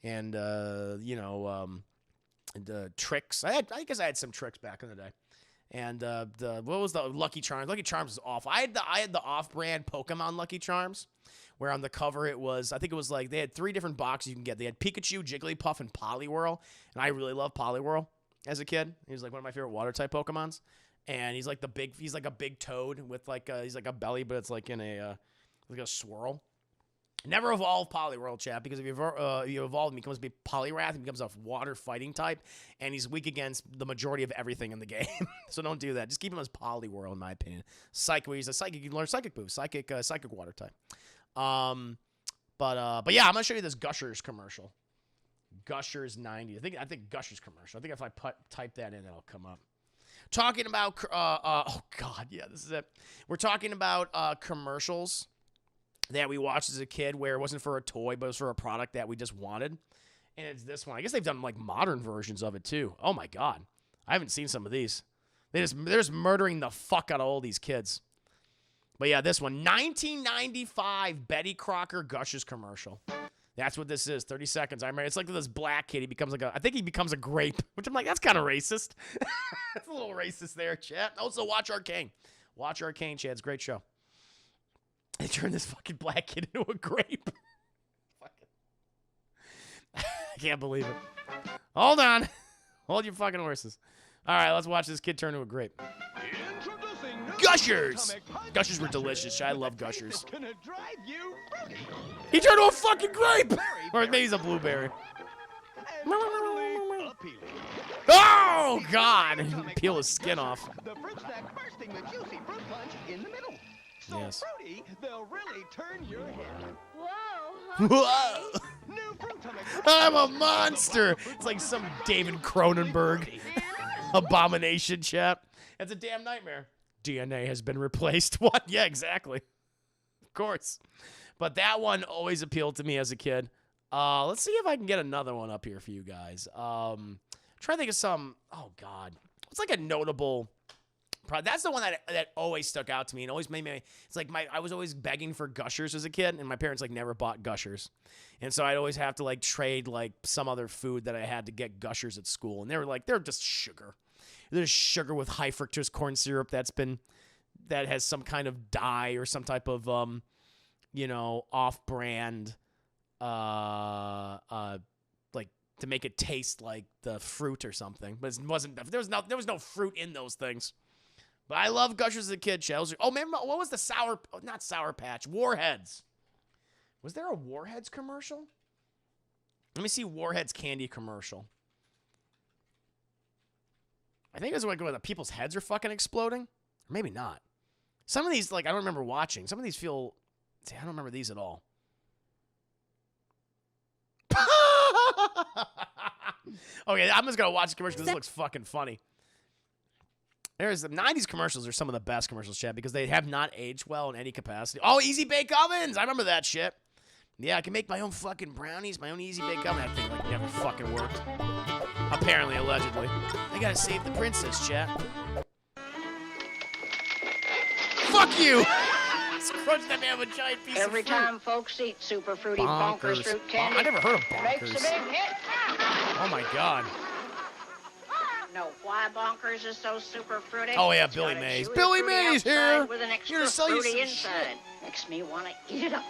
you know, Tricks. I guess I had some Tricks back in the day. And what was the Lucky Charms? Lucky Charms was awful. I had the off-brand Pokemon Lucky Charms, where on the cover it was, I think it was like, they had 3 different boxes you can get. They had Pikachu, Jigglypuff, and Poliwhirl. And I really loved Poliwhirl as a kid. He was like one of my favorite water type Pokemons. And he's like he's like a big toad with like, he's like a belly, but it's like in like a swirl. Never evolved Poliwhirl, chat, because if you evolve him, he becomes a Poliwrath, he becomes a water fighting type, and he's weak against the majority of everything in the game. So don't do that. Just keep him as Poliwhirl, in my opinion. He's a psychic. You can learn psychic moves, psychic water type. But yeah, I'm gonna show you this Gushers commercial. Gushers 90. I think Gushers commercial. I think if I type that in, it'll come up. Talking about oh god, yeah, this is it. We're talking about commercials that we watched as a kid where it wasn't for a toy, but it was for a product that we just wanted. And it's this one. I guess they've done like modern versions of it too. Oh my god, I haven't seen some of these. They're just murdering the fuck out of all these kids. But yeah, this one, 1995 Betty Crocker Gushers commercial. That's what this is. 30 seconds. I remember it's like this black kid. He becomes like I think he becomes a grape, which I'm like, that's kind of racist. That's a little racist there, chat. Also, watch Arcane. Watch Arcane, chat. It's a great show. They turned this fucking black kid into a grape. I can't believe it. Hold on. Hold your fucking horses. All right, let's watch this kid turn into a grape. Gushers! Gushers were delicious. I love Gushers. He turned into a fucking grape! Or maybe he's a blueberry. Oh, God! Peel his skin off. The fruit snack bursting with juicy fruit punch in the middle. So yes. fruity, they'll really turn your head. Whoa! Whoa! New fruit I'm a monster! It's like some David Cronenberg abomination, chap. It's a damn nightmare. DNA has been replaced. What? Yeah, exactly. Of course. But that one always appealed to me as a kid. Let's see if I can get another one up here for you guys. Try to think of some. Oh God, what's like a notable? That's the one that always stuck out to me and always made me. It's like I was always begging for Gushers as a kid, and my parents like never bought Gushers, and so I'd always have to like trade like some other food that I had to get Gushers at school, and they're just sugar. There's sugar with high fructose corn syrup that has some kind of dye or some type of off-brand like to make it taste like the fruit or something, but it wasn't. There was no fruit in those things. But I love Gushers as a kid. Oh, remember what was the not Sour Patch, Warheads? Was there a Warheads commercial? Let me see Warheads candy commercial. I think it's like when the people's heads are fucking exploding. Or maybe not. Some of these, like, I don't remember watching. Some of these feel... See, I don't remember these at all. Okay, I'm just going to watch the commercial because this looks fucking funny. The 90s commercials are some of the best commercials, chat, because they have not aged well in any capacity. Oh, Easy Bake Ovens! I remember that shit. Yeah, I can make my own fucking brownies, my own Easy Bake Oven. That thing, like, never fucking worked. Apparently, allegedly. I gotta save the princess, chat. Fuck you! Crunch that man with a giant piece Every of fruit. time folks eat super fruity bonkers fruit candy, I never heard of makes a bonkers. big hit. Oh my god. Know why bonkers is so super fruity? Oh yeah, It's Billy got a Mays. chewy Billy fruity Mays outside here. With an Here extra to sell you fruity some inside. shit. Makes me want to eat it up.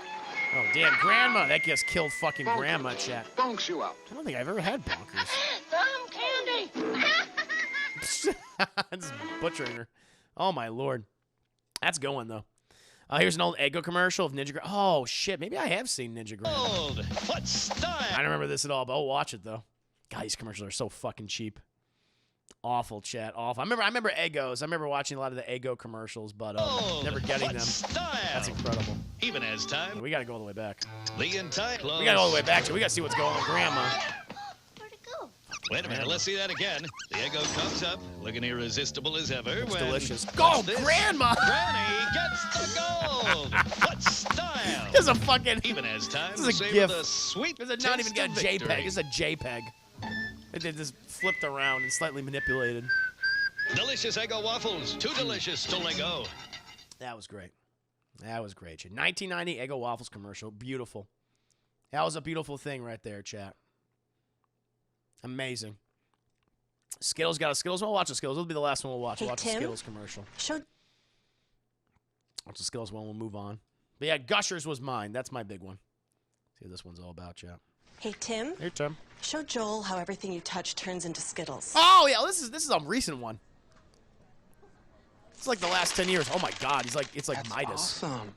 Oh damn, Grandma. That just killed fucking Grandma, chat. Bonks you out. I don't think I've ever had bonkers. Some candy. This is butchering her. Oh my lord. That's going though. Here's an old Eggo commercial of Ninja Grandma. Oh shit, maybe I have seen Ninja Grandma. Old. What style? I don't remember this at all, but I'll watch it though. God, these commercials are so fucking cheap. Awful, chat. Awful. I remember Eggos. I remember watching a lot of the Eggo commercials, but never getting them. Style. That's incredible. Even as time. We gotta go all the way back. The entire close. We gotta go all the way back. We gotta see what's going on with Grandma. Where'd it go? Wait a minute, let's see that again. The Eggo comes up, looking irresistible as ever. It's when- delicious. What's Go, this? Grandma! Granny gets the gold! What style! There's a fucking... Even as time This to is a savor GIF. the sweet This is not even got a taste of victory. JPEG. It's a JPEG. They just flipped around and slightly manipulated. Delicious Eggo waffles, too delicious to let go. That was great. That was great, chat. 1990 Eggo Waffles commercial. Beautiful. That was a beautiful thing right there, chat. Amazing. Skittles got a Skittles. We'll watch the Skittles. It'll be the last one we'll watch. Hey, We'll watch the Tim? Skittles commercial. Show Watch the Skittles one. We'll move on. But yeah, Gushers was mine. That's my big one. See what this one's all about, chat. Hey, Tim. Here, Tim. Show Joel how everything you touch turns into Skittles. Oh yeah, this is a recent one. It's like the last 10 years. Oh my God, it's like Midas. Awesome.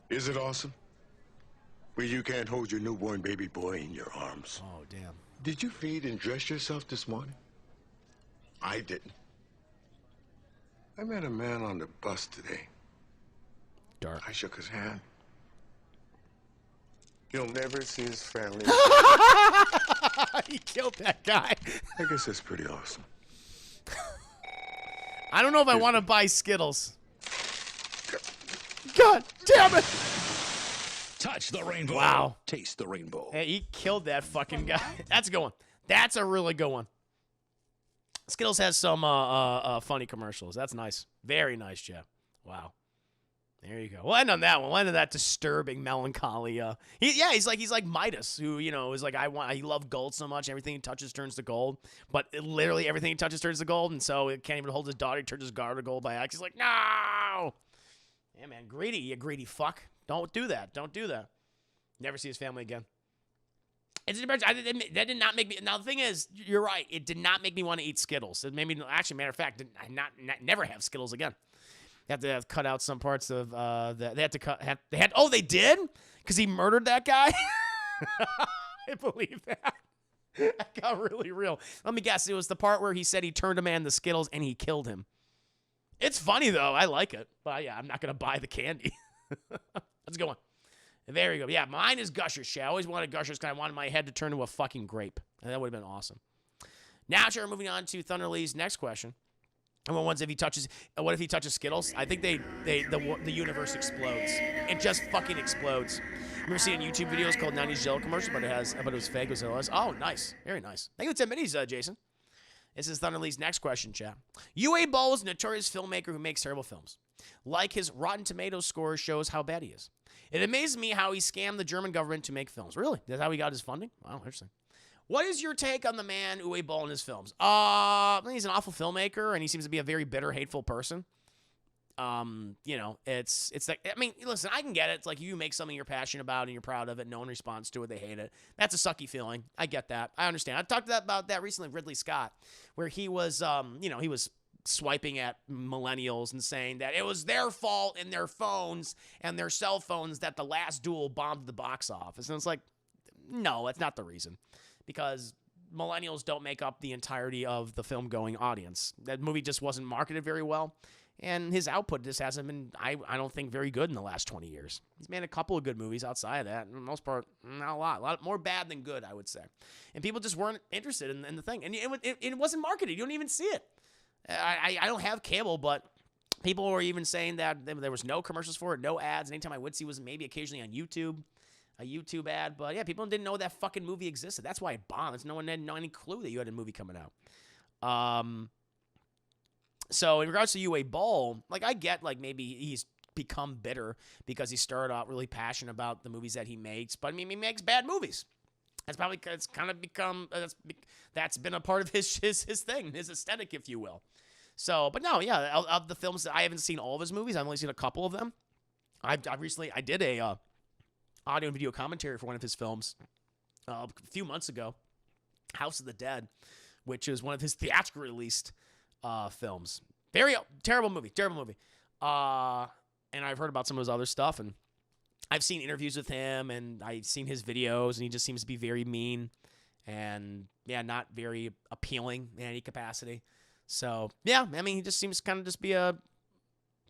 Is it awesome? Well, you can't hold your newborn baby boy in your arms. Oh damn. Did you feed and dress yourself this morning? I didn't. I met a man on the bus today. Dark. I shook his hand. You'll never see his family. He killed that guy. I guess that's pretty awesome. I don't know if I want to buy Skittles. God damn it! Touch the rainbow. Wow. Taste the rainbow. Hey, he killed that fucking guy. That's a good one. That's a really good one. Skittles has some funny commercials. That's nice. Very nice, Jeff. Wow. There you go. We'll end on that one. We'll end on that disturbing melancholy. He's like Midas, who is like he loved gold so much, everything he touches turns to gold. But literally everything he touches turns to gold, and so it can't even hold his daughter. He turns his daughter to gold by accident. He's like, no. Yeah, man, greedy, you greedy fuck. Don't do that. Don't do that. Never see his family again. That did not make me. Now the thing is, you're right. It did not make me want to eat Skittles. It made me actually, matter of fact, never have Skittles again. They had to cut out some parts of they had to cut. They did, because he murdered that guy. I believe that. That got really real. Let me guess. It was the part where he said he turned a man to Skittles and he killed him. It's funny though. I like it, but yeah, I'm not gonna buy the candy. Let's go on. There you go. Yeah, mine is Gushers. I always wanted Gushers because I wanted my head to turn to a fucking grape, and that would have been awesome. Now, sure, moving on to Thunder Lee's next question. And what if he touches Skittles? I think the universe explodes. It just fucking explodes. Remember seeing YouTube videos called 90s Jello commercial, but it was fake. It was oh, nice. Very nice. Thank you for 10 minis, Jason. This is Thunder Lee's next question, chat. Uwe Boll is a notorious filmmaker who makes terrible films. Like his Rotten Tomatoes score shows how bad he is. It amazes me how he scammed the German government to make films. Really? That's how he got his funding? Wow, interesting. What is your take on the man Uwe Boll in his films? He's an awful filmmaker, and he seems to be a very bitter, hateful person. It's like, I mean, listen, I can get it. It's like you make something you're passionate about and you're proud of it. No one responds to it. They hate it. That's a sucky feeling. I get that. I understand. I talked about that recently with Ridley Scott, where he was, he was swiping at millennials and saying that it was their fault and their phones and their cell phones that The Last Duel bombed the box office. And it's like, no, that's not the reason. Because millennials don't make up the entirety of the film-going audience. That movie just wasn't marketed very well, and his output just hasn't been, I don't think, very good in the last 20 years. He's made a couple of good movies outside of that, and for the most part, not a lot more bad than good, I would say. And people just weren't interested in the thing, and it wasn't marketed. You don't even see it. I don't have cable, but people were even saying that there was no commercials for it, no ads. Anytime I would see was maybe occasionally on YouTube. A YouTube ad, but yeah, people didn't know that fucking movie existed. That's why it bombed. No one had any clue that you had a movie coming out. So in regards to Uwe Boll, like I get like maybe he's become bitter because he started out really passionate about the movies that he makes, but I mean he makes bad movies. That's been a part of his thing, his aesthetic, if you will. So, but no, yeah, of the films that I haven't seen all of his movies, I've only seen a couple of them. I did a audio and video commentary for one of his films a few months ago, House of the Dead, which is one of his theatrically released films. Very terrible movie. And I've heard about some of his other stuff, and I've seen interviews with him, and I've seen his videos, and he just seems to be very mean and, yeah, not very appealing in any capacity. So, yeah, I mean, he just seems to kind of just be I'm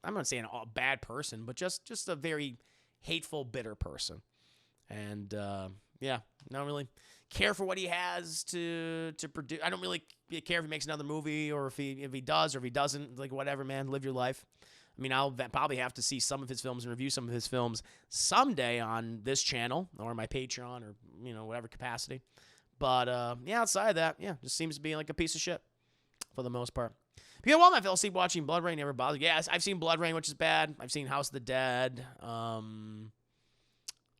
not saying a bad person, but just a very hateful, bitter person. And, Yeah, I don't really care for what he has to produce. I don't really care if he makes another movie or if he does or if he doesn't. Like, whatever, man. Live your life. I mean, I'll probably have to see some of his films and review some of his films someday on this channel or my Patreon or, whatever capacity. But, yeah, outside of that, yeah, just seems to be like a piece of shit for the most part. But yeah, well, I fell asleep watching Blood Rain. Never bothered. Yeah, I've seen Blood Rain, which is bad. I've seen House of the Dead. Alone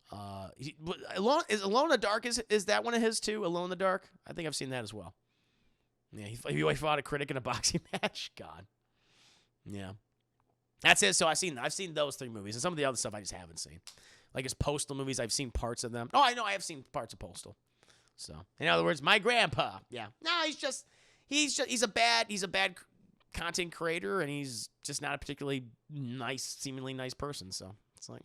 in the Dark, is that one of his too? Alone in the Dark? I think I've seen that as well. Yeah, he fought a critic in a boxing match. God. Yeah. That's it. So I've seen those 3 movies. And some of the other stuff I just haven't seen. Like his Postal movies, I've seen parts of them. Oh, I know I have seen parts of Postal. So, in other words, my grandpa. Yeah. No, he's a bad content creator, and he's just not a particularly seemingly nice person. So it's like,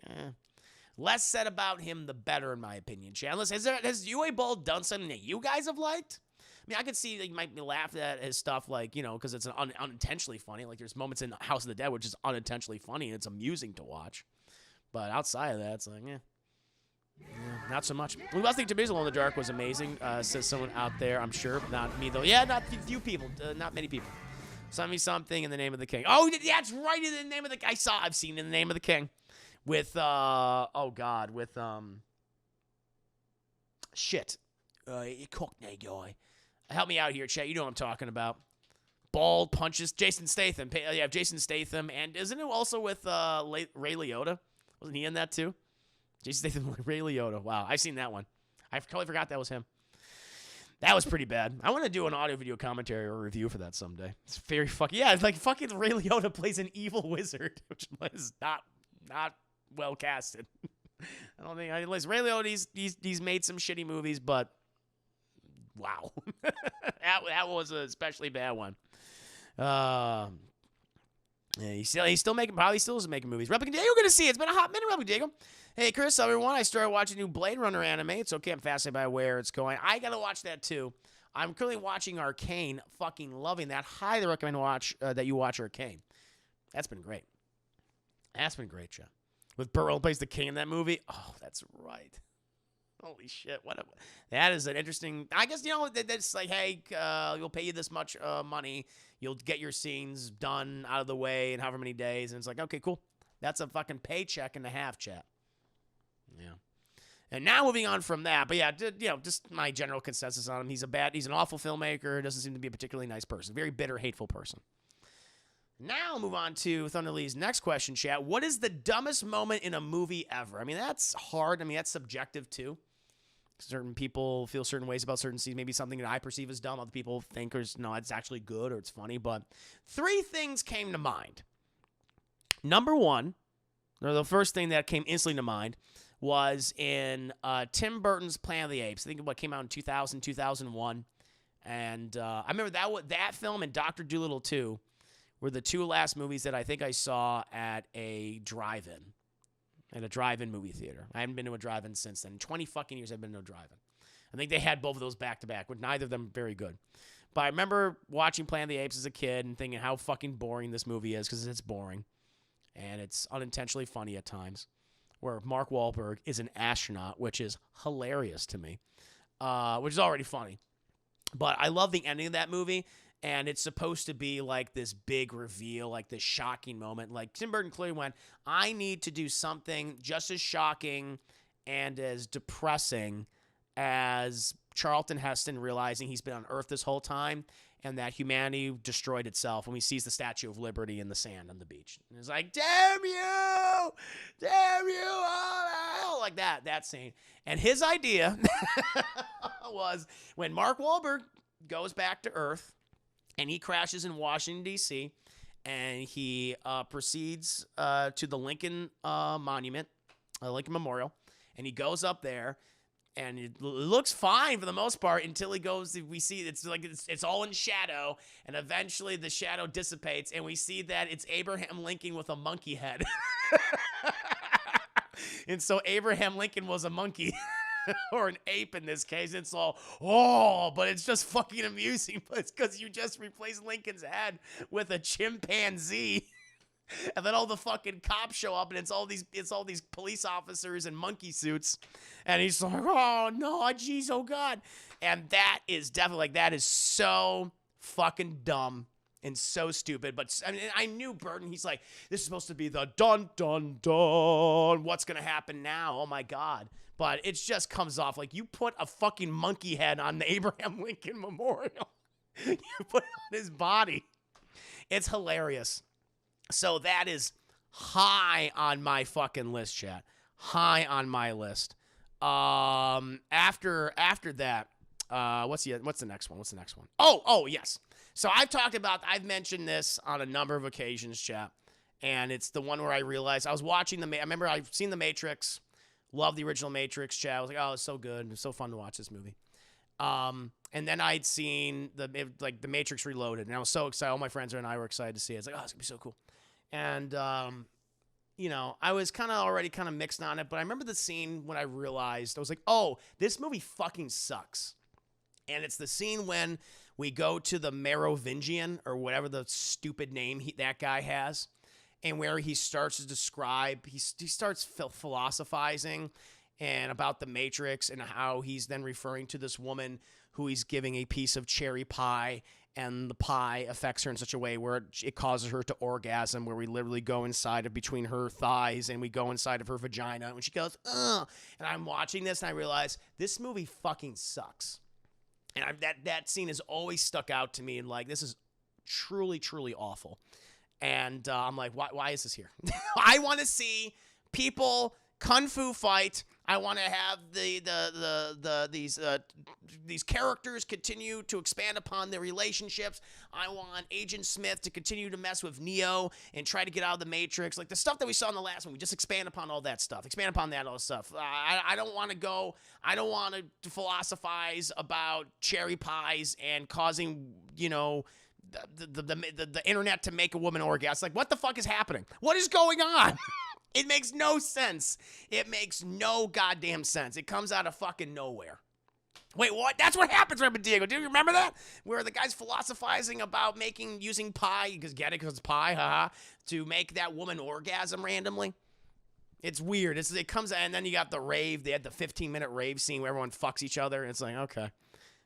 less said about him, the better, in my opinion. Chandler, has UA Ball done something that you guys have liked? I mean, I could see that you might be laughing at his stuff, like, because it's unintentionally funny. Like, there's moments in House of the Dead which is unintentionally funny, and it's amusing to watch. But outside of that, it's like, not so much. We must think To Be Alone in the Dark was amazing, says someone out there, I'm sure. Not me, though. Yeah, not few people. Not many people. Send me something in the name of the king. Oh, that's right, in the name of the king. I've seen In the Name of the King. With, Cockney guy. Help me out here, Chet. You know what I'm talking about. Bald punches. Jason Statham. Yeah, Jason Statham. And isn't it also with Ray Liotta? Wasn't he in that too? Jason Statham, Ray Liotta. Wow, I've seen that one. I totally forgot that was him. That was pretty bad. I want to do an audio-video commentary or review for that someday. It's very fucking... Yeah, it's like fucking Ray Liotta plays an evil wizard, which is not well casted. I don't think... Listen, Ray Liotta, he's made some shitty movies, but... Wow. that was an especially bad one. Yeah, he's still making... Probably still is making movies. Replica Diego, going to see it. It's been a hot minute, Replica Diego. Hey, Chris, everyone. I started watching new Blade Runner anime. It's okay. I'm fascinated by where it's going. I got to watch that, too. I'm currently watching Arcane. Fucking loving that. Highly recommend that you watch Arcane. That's been great. That's been great, Joe. With Burrell plays the king in that movie. Oh, that's right. Holy shit. That is an interesting... I guess, that's like, hey, we'll pay you this much money. You'll get your scenes done out of the way in however many days. And it's like, okay, cool. That's a fucking paycheck and a half, chat. Yeah. And now moving on from that, but yeah, just my general consensus on him. He's an awful filmmaker. Doesn't seem to be a particularly nice person. Very bitter, hateful person. Now move on to Thunder Lee's next question, chat. What is the dumbest moment in a movie ever? I mean, that's hard. I mean, that's subjective too. Certain people feel certain ways about certain scenes. Maybe something that I perceive as dumb, other people think it's actually good or it's funny. But 3 things came to mind. Number 1, or the first thing that came instantly to mind, was in Tim Burton's Planet of the Apes. I think what came out in 2000, 2001. And I remember that film and Dr. Dolittle 2 were the 2 last movies that I think I saw at a drive-in movie theater. I haven't been to a drive-in since then. In 20 fucking years, I've been to a drive-in. I think they had both of those back-to-back, with neither of them very good. But I remember watching Planet of the Apes as a kid and thinking how fucking boring this movie is, because it's boring. And it's unintentionally funny at times, where Mark Wahlberg is an astronaut, which is hilarious to me, which is already funny. But I love the ending of that movie, and it's supposed to be like this big reveal, like this shocking moment. Like, Tim Burton clearly went, I need to do something just as shocking and as depressing as Charlton Heston realizing he's been on Earth this whole time and that humanity destroyed itself when he sees the Statue of Liberty in the sand on the beach. And it's like, damn you, all to hell, like that scene. And his idea was when Mark Wahlberg goes back to Earth and he crashes in Washington, D.C., and he proceeds to the Lincoln Monument, Lincoln Memorial, and he goes up there, and it looks fine for the most part until he goes. We see it's all in shadow, and eventually the shadow dissipates, and we see that it's Abraham Lincoln with a monkey head. And so Abraham Lincoln was a monkey. Or an ape in this case. It's all, but it's just fucking amusing. But it's because you just replaced Lincoln's head with a chimpanzee. And then all the fucking cops show up, and it's all these police officers in monkey suits, and he's like, "Oh no, jeez, oh god," and that is definitely like that is so fucking dumb and so stupid. But I mean, I knew Burton. He's like, "This is supposed to be the dun dun dun. What's gonna happen now? Oh my god!" But it just comes off like you put a fucking monkey head on the Abraham Lincoln Memorial. You put it on his body. It's hilarious. So that is high on my fucking list, chat. High on my list. After that, what's the next one? Oh, yes. So I've mentioned this on a number of occasions, chat. And it's the one where I realized I was watching I remember I've seen The Matrix. Love the original Matrix, chat. I was like, oh, it's so good. It's so fun to watch this movie. And then I'd seen the Matrix Reloaded, and I was so excited. All my friends and I were excited to see it. It's like, oh, it's gonna be so cool. And I was already mixed on it, but I remember the scene when I realized I was like, oh, this movie fucking sucks. And it's the scene when we go to the Merovingian or whatever the stupid name that guy has, and where he starts to describe, he starts philosophizing and about the Matrix and how he's then referring to this woman who he's giving a piece of cherry pie, and the pie affects her in such a way where it causes her to orgasm, where we literally go inside of between her thighs and we go inside of her vagina, and she goes, ugh. And I'm watching this and I realize this movie fucking sucks. And that scene has always stuck out to me, and like, this is truly, truly awful. And I'm like, why is this here? I want to see people kung fu fight. I want to have these characters continue to expand upon their relationships. I want Agent Smith to continue to mess with Neo and try to get out of the Matrix. Like the stuff that we saw in the last one, we just expand upon all that stuff. Expand upon all that stuff. I don't want to philosophize about cherry pies and causing, the internet to make a woman orgasm. Like, what the fuck is happening? What is going on? It makes no sense. It makes no goddamn sense. It comes out of fucking nowhere. Wait, what? That's what happens, Reverend Diego. Do you remember that? Where the guy's philosophizing about using pie, because it's pie, haha, to make that woman orgasm randomly? It's weird. It comes out, and then you got the rave. They had the 15-minute rave scene where everyone fucks each other, and it's like, okay.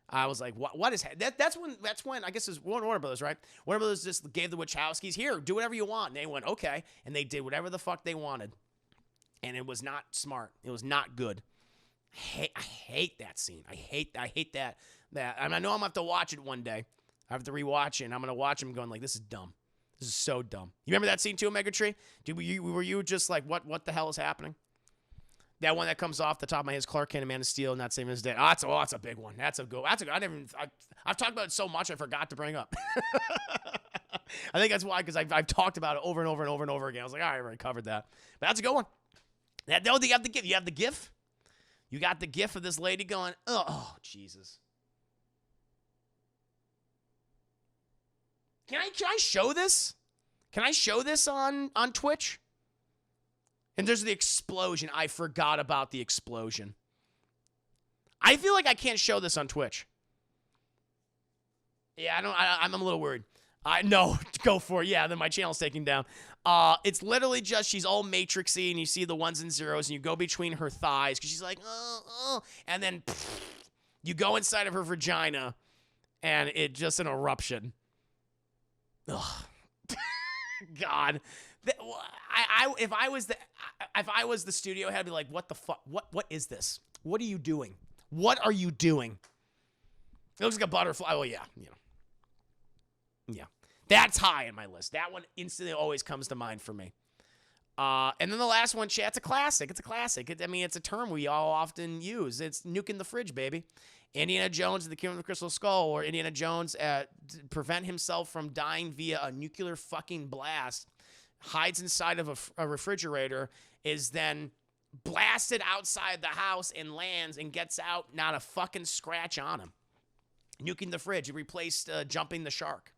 I was like, what is that? That's when I guess it was Warner Brothers, right? Warner Brothers just gave the Wachowskis, here, do whatever you want. And they went, okay. And they did whatever the fuck they wanted. And it was not smart. It was not good. I hate that scene. I hate that. And I know I'm going to have to watch it one day. I have to rewatch it, and I'm going to watch him going like, this is dumb. This is so dumb. You remember that scene too, Omega Tree? Were you just like, what the hell is happening? That one that comes off the top of my head is Clark Kent and Man of Steel, not saving his day. That's a big one. That's a good. I've talked about it so much I forgot to bring up. I think that's why, because I've talked about it over and over and over and over again. I was like, all right, I already covered that. But that's a good one. You have the GIF. You have the GIF. You got the GIF of this lady going, oh Jesus. Can I show this? Can I show this on Twitch? And there's the explosion. I forgot about the explosion. I feel like I can't show this on Twitch. Yeah, I'm a little worried. No, go for it. Yeah, then my channel's taken down. It's literally just, she's all matrixy, and you see the ones and zeros, and you go between her thighs, because she's like, and then you go inside of her vagina, and it just an eruption. Ugh. God. If I was the studio head, I'd be like, what the fuck? What is this? What are you doing? What are you doing? It looks like a butterfly. Oh yeah, yeah. That's high on my list. That one instantly always comes to mind for me. And then the last one, chat, it's a classic. It's a classic. It's a term we all often use. It's nuking the fridge, baby. Indiana Jones and the Kingdom of the Crystal Skull, or Indiana Jones to prevent himself from dying via a nuclear fucking blast, hides inside of a refrigerator, is then blasted outside the house and lands and gets out, not a fucking scratch on him. Nuking the fridge. It replaced jumping the shark.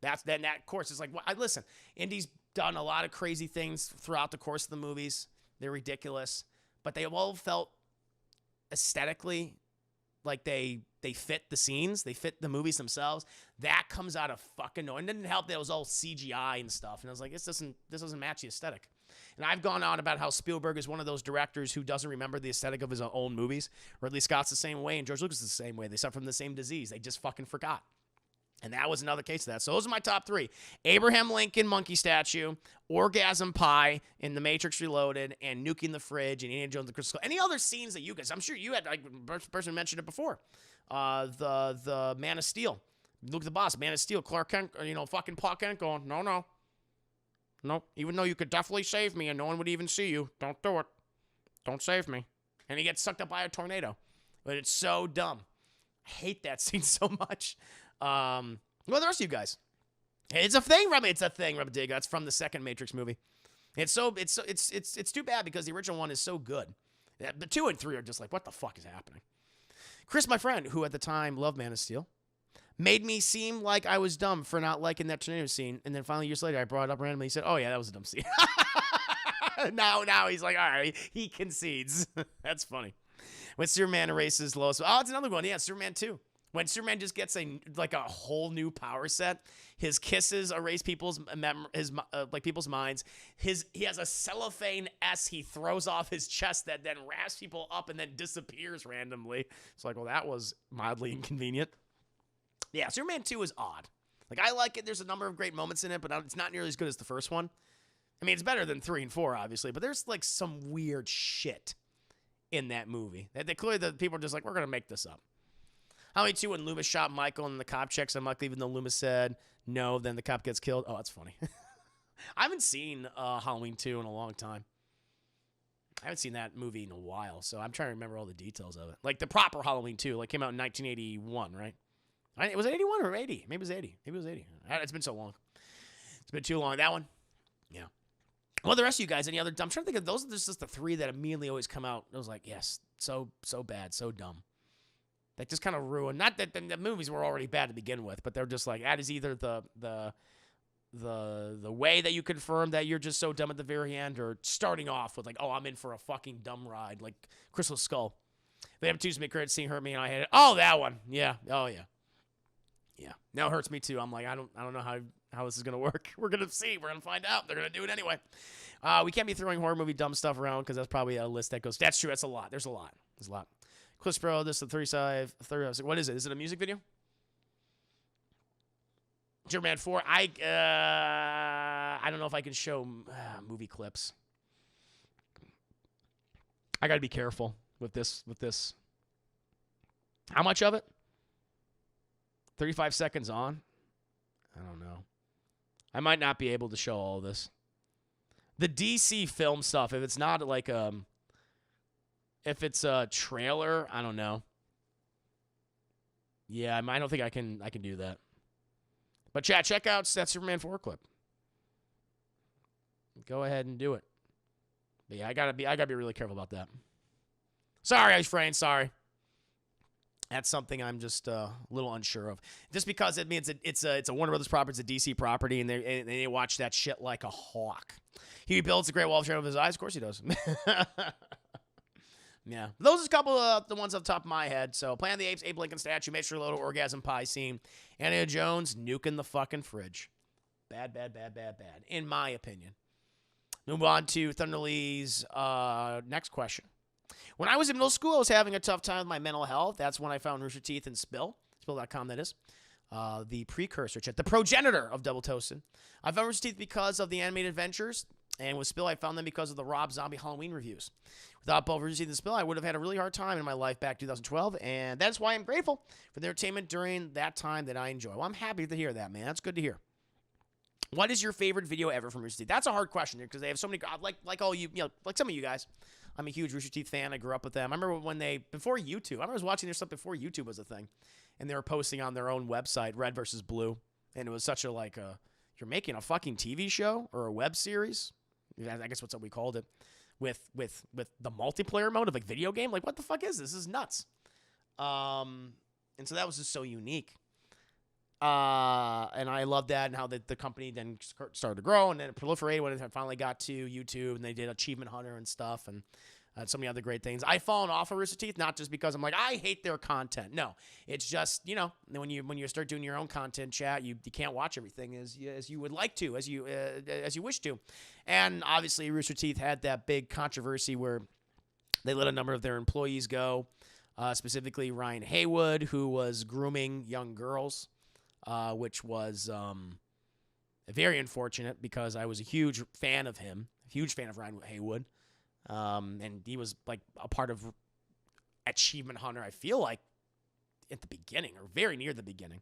That course is like, listen, Indy's done a lot of crazy things throughout the course of the movies. They're ridiculous, but they all felt aesthetically like they fit the scenes, they fit the movies themselves. That comes out of fucking nowhere. And it didn't help that it was all CGI and stuff. And I was like, this doesn't match the aesthetic. And I've gone on about how Spielberg is one of those directors who doesn't remember the aesthetic of his own movies, or at least Scott's the same way, and George Lucas is the same way. They suffer from the same disease. They just fucking forgot. And that was another case of that. So those are my top 3. Abraham Lincoln monkey statue, Orgasm Pie in The Matrix Reloaded, and Nuking the Fridge and Indiana Jones and the Crystal Skull. Any other scenes that you guys, I'm sure you had, like, person mentioned it before. The Man of Steel. Look at the boss, Man of Steel, Clark Kent, fucking Clark Kent going, no. Even though you could definitely save me and no one would even see you, don't do it. Don't save me. And he gets sucked up by a tornado. But it's so dumb. I hate that scene so much. What are the rest of you guys? It's a thing, Rub. It's a thing, Rub Dig. That's from the second Matrix movie. It's too bad because the original one is so good. The 2 and 3 are just like, what the fuck is happening? Chris, my friend, who at the time loved Man of Steel, made me seem like I was dumb for not liking that tornado scene. And then finally, years later, I brought it up randomly. He said, oh, yeah, that was a dumb scene. now he's like, all right, he concedes. That's funny. When Superman erases Lois. Oh, it's another one. Yeah, Superman 2. When Superman just gets a whole new power set, his kisses erase people's people's minds. He has a cellophane S he throws off his chest that then wraps people up and then disappears randomly. It's like, well, that was mildly inconvenient. Yeah, Superman 2 is odd. Like, I like it. There's a number of great moments in it, but it's not nearly as good as the first one. I mean, it's better than 3 and 4, obviously, but there's like some weird shit in that movie. They clearly, the people are just like, we're going to make this up. How many 2 when Loomis shot Michael and the cop checks him, even though Loomis said no, then the cop gets killed? Oh, that's funny. I haven't seen Halloween 2 in a long time. I haven't seen that movie in a while, so I'm trying to remember all the details of it. Like the proper Halloween 2, like came out in 1981, right? Was it 81 or 80? Maybe it was 80. Maybe it was 80. It's been so long. It's been too long. That one? Yeah. Well, the rest of you guys, any other? I'm trying to think of those. There's just the 3 that immediately always come out. I was like, yes, so bad, so dumb. That just kind of ruined. Not that the movies were already bad to begin with, but they're just like that is either the way that you confirm that you're just so dumb at the very end, or starting off with like, oh, I'm in for a fucking dumb ride, like Crystal Skull. They have Tuesday credit seeing hurt me, and I hate it. Oh, that one, yeah, oh yeah, yeah. Now it hurts me too. I'm like, I don't know how this is gonna work. We're gonna see. We're gonna find out. They're gonna do it anyway. We can't be throwing horror movie dumb stuff around because that's probably a list that goes. That's true. That's a lot. There's a lot. Clips Bro, this is the 3-side. What is it? Is it a music video? Superman 4. I don't know if I can show movie clips. I got to be careful with this. How much of it? 35 seconds on? I don't know. I might not be able to show all this. The DC film stuff, if it's not like if it's a trailer, I don't know. Yeah, I don't think I can do that. But chat, check out that Superman 4 clip. Go ahead and do it. But yeah, I gotta be really careful about that. Sorry, Ice sorry. That's something I'm just a little unsure of. Just because it means it's a Warner Brothers property, it's a DC property, and they watch that shit like a hawk. He builds a Great Wall of China with his eyes. Of course he does. Yeah. Those are a couple of the ones off the top of my head. So, Planet of the Apes, Abe Lincoln statue, Matrix Reloaded, Orgasm Pie scene, Indiana Jones, nuking the fucking fridge. Bad. In my opinion. Move on to Thunder Lee's next question. When I was in middle school, I was having a tough time with my mental health. That's when I found Rooster Teeth and Spill. Spill.com, that is. The precursor, the progenitor of Double Toasted. I found Rooster Teeth because of the animated adventures. And with Spill, I found them because of the Rob Zombie Halloween reviews. Without both Rooster Teeth and Spill, I would have had a really hard time in my life back 2012. And that's why I'm grateful for the entertainment during that time that I enjoy. Well, I'm happy to hear that, man. That's good to hear. What is your favorite video ever from Rooster Teeth? That's a hard question because they have so many, like all you, like some of you guys. I'm a huge Rooster Teeth fan. I grew up with them. I remember when before YouTube, I remember I was watching their stuff before YouTube was a thing. And they were posting on their own website, Red versus Blue. And it was such a, you're making a fucking TV show or a web series? I guess that's what we called it. With the multiplayer mode of video game? Like, what the fuck is this? This is nuts. And so that was just so unique. And I love that and how the company then started to grow and then it proliferated when it finally got to YouTube and they did Achievement Hunter and stuff. And So many other great things. I've fallen off of Rooster Teeth, not just because I'm like, I hate their content. No, it's just, you know, when you start doing your own content, chat, you can't watch everything as you would like to, as you wish to. And obviously, Rooster Teeth had that big controversy where they let a number of their employees go, specifically Ryan Haywood, who was grooming young girls, which was very unfortunate because I was a huge fan of him, huge fan of Ryan Haywood. And he was like a part of Achievement Hunter, I feel like, at the beginning or very near the beginning.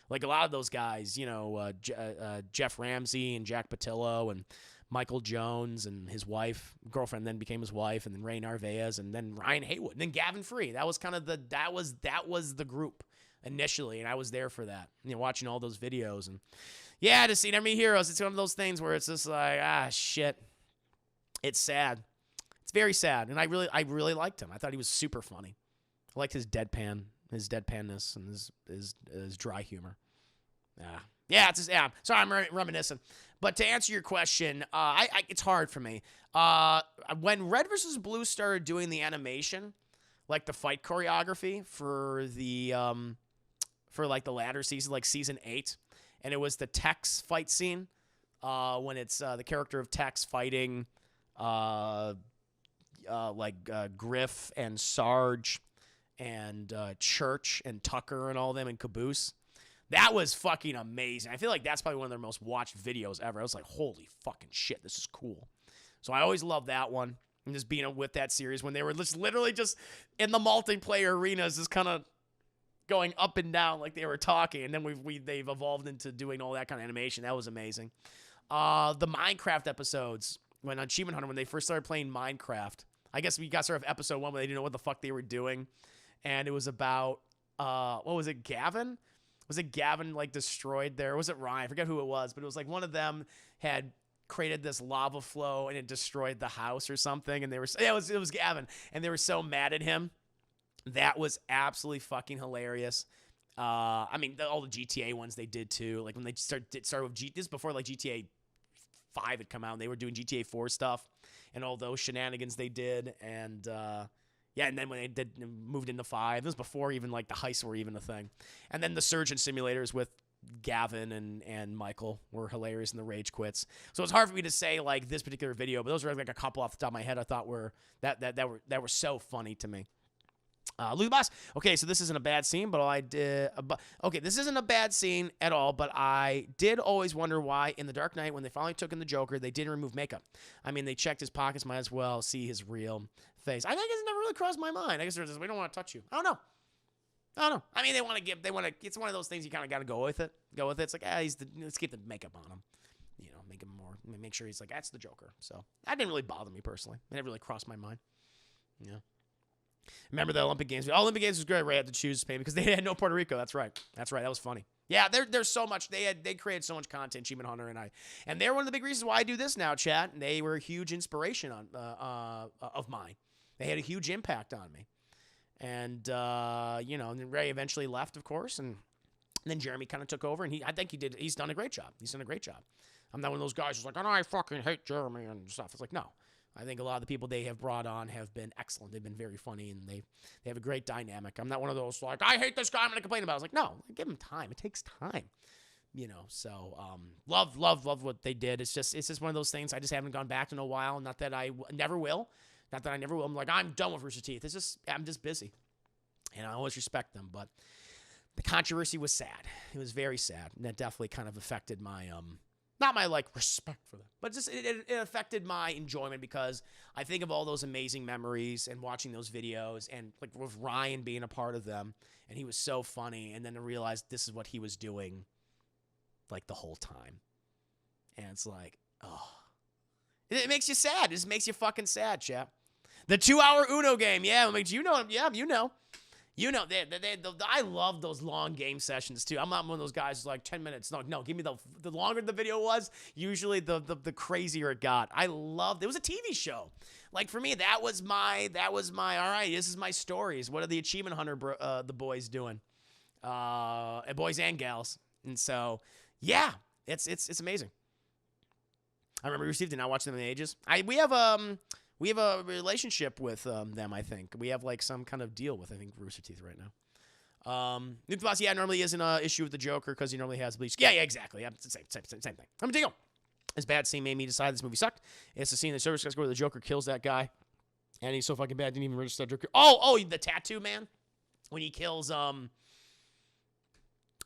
Like a lot of those guys, you know, Jeff Ramsey and Jack Patillo and Michael Jones and his wife, girlfriend then became his wife, and then Ray Narvaez, and then Ryan Haywood, and then Gavin Free. That was kind of that was the group initially, and I was there for that. You know, watching all those videos, and yeah, to see Enemy Heroes, it's one of those things where it's just like, shit. It's sad. It's very sad, and I really liked him. I thought he was super funny. I liked his deadpanness, and his dry humor. Yeah, it's just, yeah. Sorry, I'm reminiscing. But to answer your question, it's hard for me. When Red vs. Blue started doing the animation, like the fight choreography for the for like the latter season, like season 8, and it was the Tex fight scene, when it's the character of Tex fighting Griff and Sarge and Church and Tucker and all them and Caboose. That was fucking amazing. I feel like that's probably one of their most watched videos ever. I was like, holy fucking shit, this is cool. So I always loved that one. And just being with that series when they were just literally just in the multiplayer arenas, just kind of going up and down like they were talking. And then they've evolved into doing all that kind of animation. That was amazing. The Minecraft episodes, when on Achievement Hunter, when they first started playing Minecraft, I guess we got sort of episode 1 where they didn't know what the fuck they were doing. And it was about, what was it, Gavin? Was it Gavin, like, destroyed there? Or was it Ryan? I forget who it was, but it was like one of them had created this lava flow and it destroyed the house or something. And they were, yeah, it was Gavin. And they were so mad at him. That was absolutely fucking hilarious. I mean, all the GTA ones they did too. Like when they started with this is before like GTA 5 had come out, and they were doing GTA 4 stuff and all those shenanigans they did. And, yeah, and then when they moved into 5, this was before even like the heists were even a thing. And then the Surgeon simulators with Gavin and Michael were hilarious in the rage quits. So it's hard for me to say like this particular video, but those were like a couple off the top of my head I thought were so funny to me. Luke Boss. Okay, so this isn't a bad scene, but okay, this isn't a bad scene at all, but I did always wonder why in The Dark Knight, when they finally took in the Joker, they didn't remove makeup. I mean, they checked his pockets, might as well see his real face. I think it's never really crossed my mind. I guess they're just, we don't want to touch you. I don't know. I mean, it's one of those things you kind of got to go with it. It's like, let's keep the makeup on him. You know, make sure he's like, that's the Joker. So that didn't really bother me personally. It never really crossed my mind. Yeah. Remember the Olympic Games? All Olympic Games was great. Ray had to choose Spain because they had no Puerto Rico. That's right. That was funny. Yeah, there's so much. They created so much content, Achievement Hunter and they're one of the big reasons why I do this now, chat. They were a huge inspiration of mine. They had a huge impact on me. And you know, and then Ray eventually left, of course, and then Jeremy kind of took over, and I think he's done a great job. I'm not one of those guys who's like, oh, I fucking hate Jeremy and stuff. It's like, no. I think a lot of the people they have brought on have been excellent. They've been very funny, and they have a great dynamic. I'm not one of those like, I hate this guy, I'm going to complain about it. I was like, no, give him time. It takes time. You know, so love what they did. It's just one of those things I just haven't gone back to in a while. Not that I never will. I'm like, I'm done with Rooster Teeth. I'm just busy. And I always respect them. But the controversy was sad. It was very sad. And that definitely kind of affected my not my like respect for them, but just it affected my enjoyment because I think of all those amazing memories and watching those videos and like with Ryan being a part of them, and he was so funny, and then to realize this is what he was doing like the whole time. And it's like, oh, it makes you sad. It just makes you fucking sad, chap. The 2-hour Uno game, yeah, it makes you know, yeah, you know. I love those long game sessions too. I'm not one of those guys who's like 10 minutes. No, give me the longer the video was, usually the crazier it got. I loved it. Was a TV show. Like for me, that was my all right, this is my stories. What are the Achievement Hunter the boys doing? Boys and gals. And so, yeah, it's amazing. I remember we received it, not watching them in ages. We have We have a relationship with them, I think. We have, like, some kind of deal with, I think, Rooster Teeth right now. New Boss, yeah, normally isn't an issue with the Joker because he normally has bleach. Yeah, exactly. Yeah, it's the same thing. I'm a deal. This bad scene made me decide this movie sucked. It's the scene in the service desk where the Joker kills that guy, and he's so fucking bad, didn't even register that Joker. Oh, the tattoo man, when he kills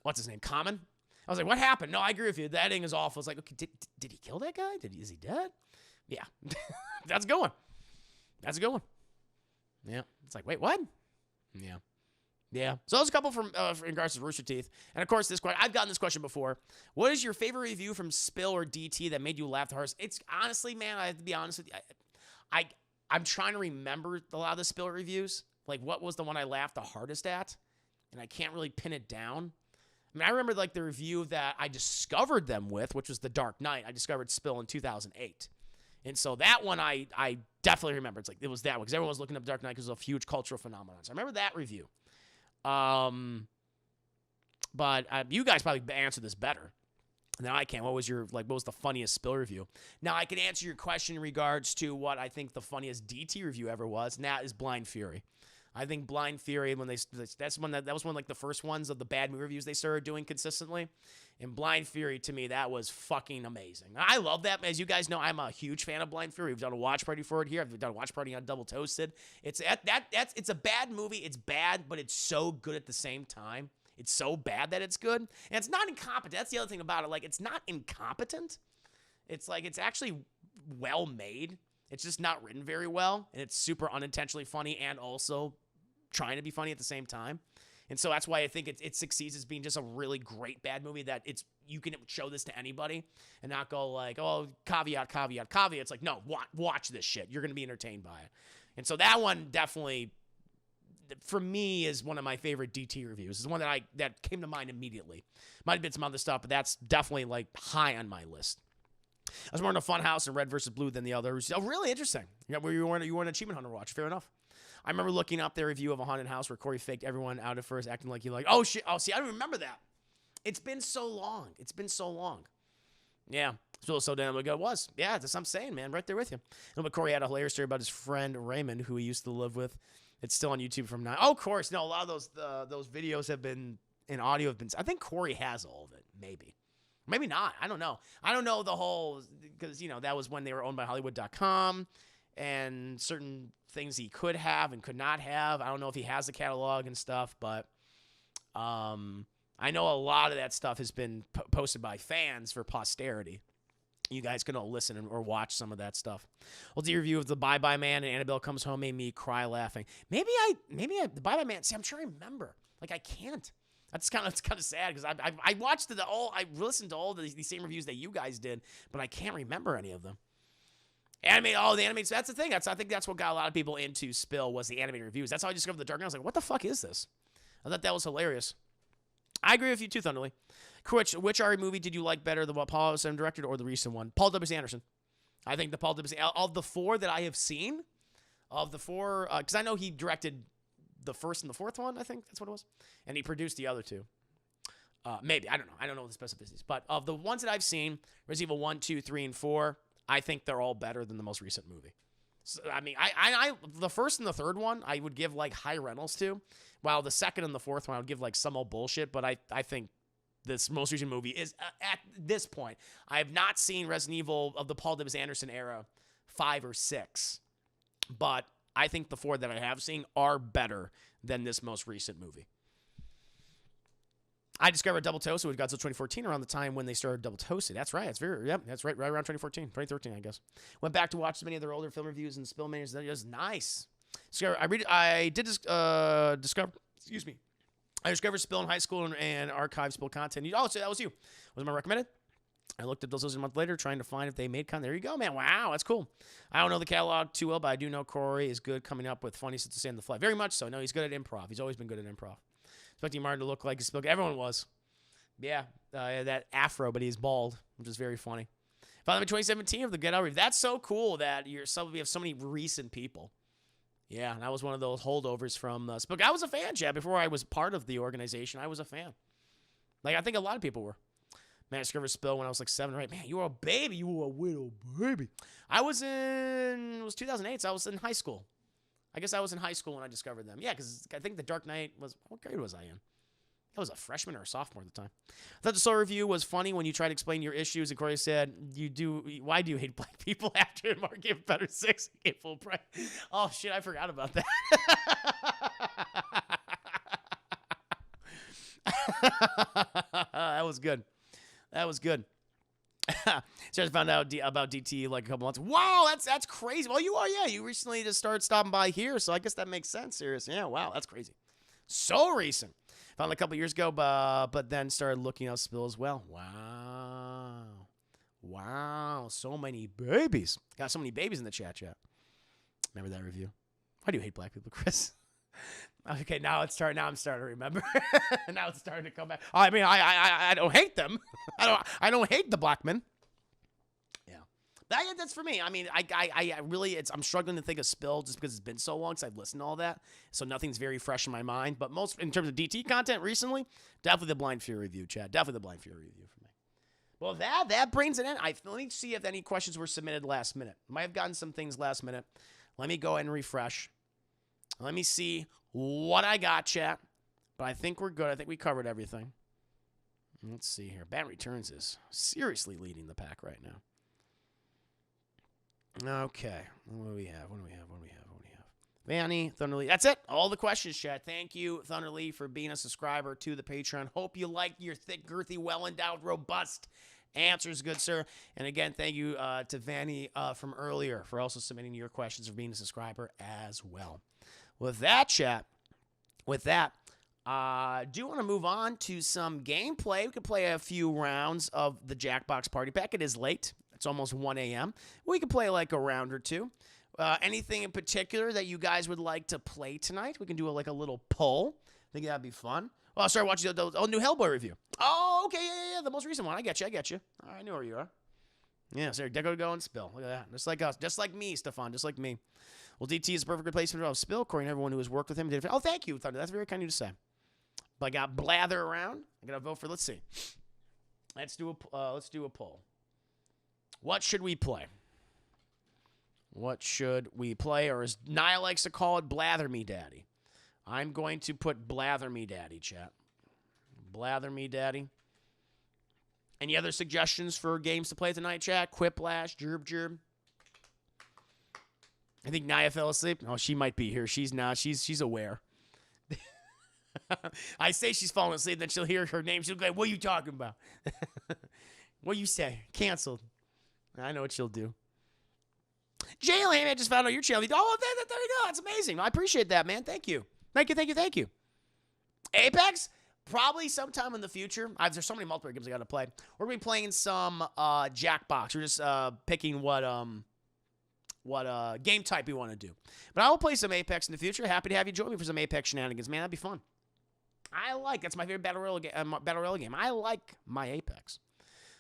what's his name, Common. I was like, what happened? No, I agree with you. The editing is awful. It's like, okay, did he kill that guy? Is he dead? Yeah, that's a good one. That's a good one. Yeah, it's like, wait, what? Yeah. Yeah. So that was a couple from in regards to Rooster Teeth. And of course, this question, I've gotten this question before. What is your favorite review from Spill or DT that made you laugh the hardest? It's honestly, man, I have to be honest with you. I'm trying to remember a lot of the Spill reviews. Like, what was the one I laughed the hardest at? And I can't really pin it down. I mean, I remember like the review that I discovered them with, which was The Dark Knight. I discovered Spill in 2008. And so that one I definitely remember. It's like, it was that one because everyone was looking up Dark Knight because it was a huge cultural phenomenon. So I remember that review. But you guys probably answer this better than I can. What was the funniest Spill review? Now I can answer your question in regards to what I think the funniest DT review ever was, and that is Blind Fury. I think Blind Fury, when that was one of like the first ones of the bad movie reviews they started doing consistently. And Blind Fury, to me, that was fucking amazing. I love that. As you guys know, I'm a huge fan of Blind Fury. We've done a watch party for it here. I've done a watch party on Double Toasted. It's a bad movie. It's bad, but it's so good at the same time. It's so bad that it's good. And it's not incompetent. That's the other thing about it. Like, it's not incompetent. It's like, it's actually well made. It's just not written very well. And it's super unintentionally funny and also trying to be funny at the same time. And so that's why I think it succeeds as being just a really great bad movie that you can show this to anybody and not go like, oh, caveat. It's like, no, watch this shit. You're going to be entertained by it. And so that one definitely, for me, is one of my favorite DT reviews. It's the one that came to mind immediately. Might have been some other stuff, but that's definitely like high on my list. I was more into Funhouse and Red vs. Blue than the others. Oh, really interesting. Yeah, you were an Achievement Hunter watch. Fair enough. I remember looking up their review of a haunted house where Corey faked everyone out at first, acting like oh shit, oh see, I don't remember that. It's been so long. Yeah, so damn ago it was. Yeah, that's what I'm saying, man. Right there with you. But Corey had a hilarious story about his friend Raymond, who he used to live with. It's still on YouTube from now. Oh, of course. No, a lot of those videos have been in audio. I think Corey has all of it. Maybe not. I don't know. I don't know the whole, because that was when they were owned by Hollywood.com. And certain things he could have and could not have. I don't know if he has the catalog and stuff, but I know a lot of that stuff has been posted by fans for posterity. You guys can all listen or watch some of that stuff. Well, the review of The Bye Bye Man and Annabelle Comes Home made me cry laughing. Maybe The Bye Bye Man. See, I'm trying to remember. Like, I can't. It's kind of sad because I watched I listened to all these same reviews that you guys did, but I can't remember any of them. The animated. That's the thing. I think that's what got a lot of people into Spill was the animated reviews. That's how I discovered The Dark Knight. I was like, what the fuck is this? I thought that was hilarious. I agree with you too, Thunderly. Which RE movie did you like better, the what Paul Sam directed or the recent one? Paul W.S. Anderson. I think the Paul W.S. Of the four that I have seen, because I know he directed the first and the fourth one, I think that's what it was. And he produced the other two. Maybe. I don't know. I don't know the specificities. But of the ones that I've seen, Resident Evil 1, 2, 3, and 4, I think they're all better than the most recent movie. So, I mean, I the first and the third one, I would give like high Reynolds to, while the second and the fourth one, I would give like some old bullshit. But I think this most recent movie is, at this point, I have not seen Resident Evil of the Paul W.S. Anderson era 5 or 6. But I think the 4 that I have seen are better than this most recent movie. I discovered Double Toasted with Godzilla 2014 around the time when they started Double Toasted. That's right. That's right around 2013, I guess. Went back to watch many of their older film reviews and Spill Manias. That was nice. So I discover Spill in high school and archive Spill content. Oh, so that was you. Was my recommended? I looked at those a month later trying to find if they made content. There you go, man. Wow, that's cool. I don't know the catalog too well, but I do know Corey is good coming up with funny stuff to say on the fly. Very much so. No, he's good at improv. He's always been good at improv. Expecting Martin to look like Spill. Everyone was. Yeah, that afro, but he's bald, which is very funny. Finally, 2017 of the Get Out Review. That's so cool that we have so many recent people. Yeah, and I was one of those holdovers from Spill. I was a fan, Chad. Before I was part of the organization, I was a fan. Like, I think a lot of people were. Man, I discovered Spill when I was like 7 or 8. Man, you were a baby. You were a little baby. It was 2008, so I was in high school. I guess I was in high school when I discovered them. Yeah, because I think The Dark Knight was, what grade was I in? I was a freshman or a sophomore at the time. I thought the Soul review was funny when you tried to explain your issues, and Corey said, why do you hate black people after Mark gave better 6 and gave full price? Oh, shit, I forgot about that. That was good. That was good. So I just found out about DT like a couple months. Wow, that's crazy. Well, you are, yeah. You recently just started stopping by here, so I guess that makes sense. Seriously, yeah. Wow, that's crazy. So recent. Found it a couple years ago, but then started looking at Spill as well. Wow, so many babies. Got so many babies in the chat. Remember that review? Why do you hate black people, Chris? Okay, now I'm starting to remember. Now it's starting to come back. I mean, I don't hate them. I don't hate the black men. Yeah, that's for me. I mean, I really, I'm struggling to think of Spill just because it's been so long since I've listened to all that. So nothing's very fresh in my mind. But most in terms of DT content recently, definitely the Blind Fury review, Chad. Definitely the Blind Fury review for me. Well, that brings it in. Let me see if any questions were submitted last minute. Might have gotten some things last minute. Let me go ahead and refresh. Let me see what I got, chat. But I think we're good. I think we covered everything. Let's see here. Bat Returns is seriously leading the pack right now. Okay. What do we have? Vanny, Thunderlee. That's it. All the questions, chat. Thank you, Thunderlee, for being a subscriber to the Patreon. Hope you like your thick, girthy, well-endowed, robust answers, good sir. And again, thank you to Vanny from earlier for also submitting your questions, for being a subscriber as well. With that, chat, do you want to move on to some gameplay? We could play a few rounds of the Jackbox Party Pack. It is late. It's almost 1 a.m. We could play like a round or two. Anything in particular that you guys would like to play tonight? We can do a little poll. I think that'd be fun. Well, I started watching the new Hellboy review. Oh, okay, yeah, the most recent one. I get you. All right, I know where you are. Yeah, so Deco Go and Spill. Look at that. Just like us. Just like me, Stefan. Just like me. Well, DT is a perfect replacement of Spill, according to everyone who has worked with him. Oh, thank you, Thunder. That's very kind of you to say. But I got Blather around. I'm going to vote for, let's see. Let's do a poll. What should we play? What should we play? Or as Nia likes to call it, Blather Me Daddy. I'm going to put Blather Me Daddy, chat. Blather Me Daddy. Any other suggestions for games to play tonight, chat? Quiplash, Jerb. I think Nia fell asleep. Oh, she might be here. She's not. She's aware. I say she's falling asleep, then she'll hear her name. She'll go, what are you talking about? What you say? Canceled. I know what she'll do. Jalen, I just found out your channel. Oh, there you go. That's amazing. I appreciate that, man. Thank you. Thank you. Apex? Probably sometime in the future. There's so many multiplayer games I got to play. We're going to be playing some Jackbox. We're just picking what game type we want to do. But I will play some Apex in the future. Happy to have you join me for some Apex shenanigans, man. That'd be fun. That's my favorite battle royale game. I like my Apex.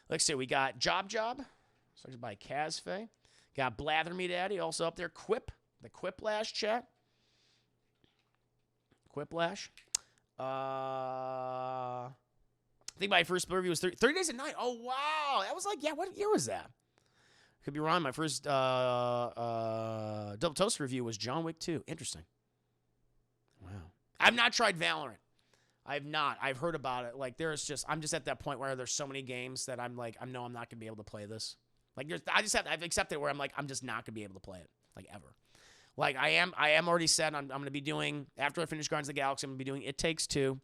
Let's see. We got Job, started by Kazfay. Got Blather Me Daddy, also up there. The Quiplash chat. Quiplash. I think my first review was 30 Days at Night. Oh, wow. That was what year was that? Could be wrong. My first Double Toast review was John Wick 2. Interesting. Wow. I've not tried Valorant. I've not. I've heard about it. I'm just at that point where there's so many games that I'm like, I know I'm not going to be able to play this. I've accepted where I'm like, I'm just not going to be able to play it, ever. I am already set. I'm going to be doing, after I finish Guardians of the Galaxy, I'm going to be doing It Takes Two.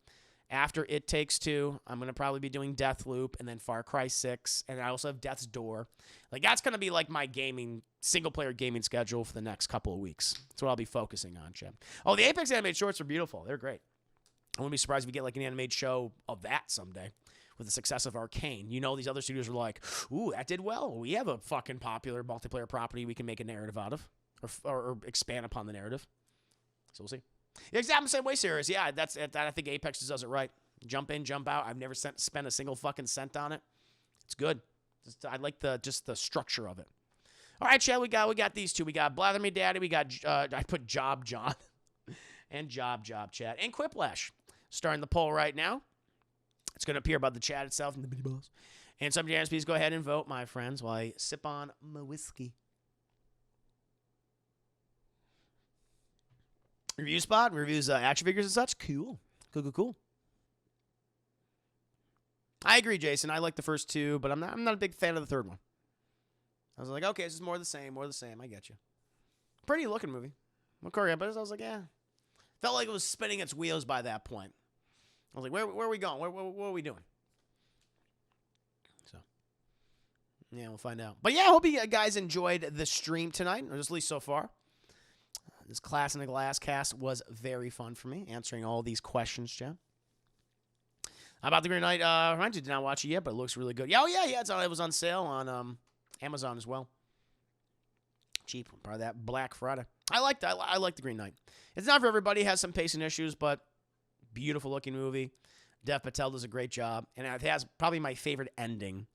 After It Takes Two, I'm going to probably be doing Deathloop and then Far Cry 6. And I also have Death's Door. That's going to be my single-player gaming schedule for the next couple of weeks. That's what I'll be focusing on, Chip. Oh, the Apex animated shorts are beautiful. They're great. I wouldn't be surprised if we get an animated show of that someday. With the success of Arcane. These other studios are like, ooh, that did well. We have a fucking popular multiplayer property we can make a narrative out of. Or expand upon the narrative. So we'll see. Yeah, exactly the same way, serious. Yeah, I think Apex does it right. Jump in, jump out. I've never spent a single fucking cent on it. It's good. I like the structure of it. All right, Chad, we got these two. We got Blather Me Daddy. We got, I put Job John. And Job Chad. And Quiplash. Starting the poll right now. It's going to appear above the chat itself in the mini boss. And some jams, please go ahead and vote, my friends, while I sip on my whiskey. Review spot, reviews action figures and such. Cool. Cool. I agree, Jason. I like the first two, but I'm not a big fan of the third one. I was like, okay, this is more the same. I get you. Pretty looking movie. But I was like, yeah. Felt like it was spinning its wheels by that point. I was like, where are we going? What are we doing? So, yeah, we'll find out. But yeah, I hope you guys enjoyed the stream tonight, or at least so far. This Class in a Glass cast was very fun for me, answering all these questions, Jeff. How about the Green Knight? I did not watch it yet, but it looks really good. Yeah, it was on sale on Amazon as well. Cheap, part of that Black Friday. I like the Green Knight. It's not for everybody. It has some pacing issues, but beautiful looking movie. Dev Patel does a great job, and it has probably my favorite ending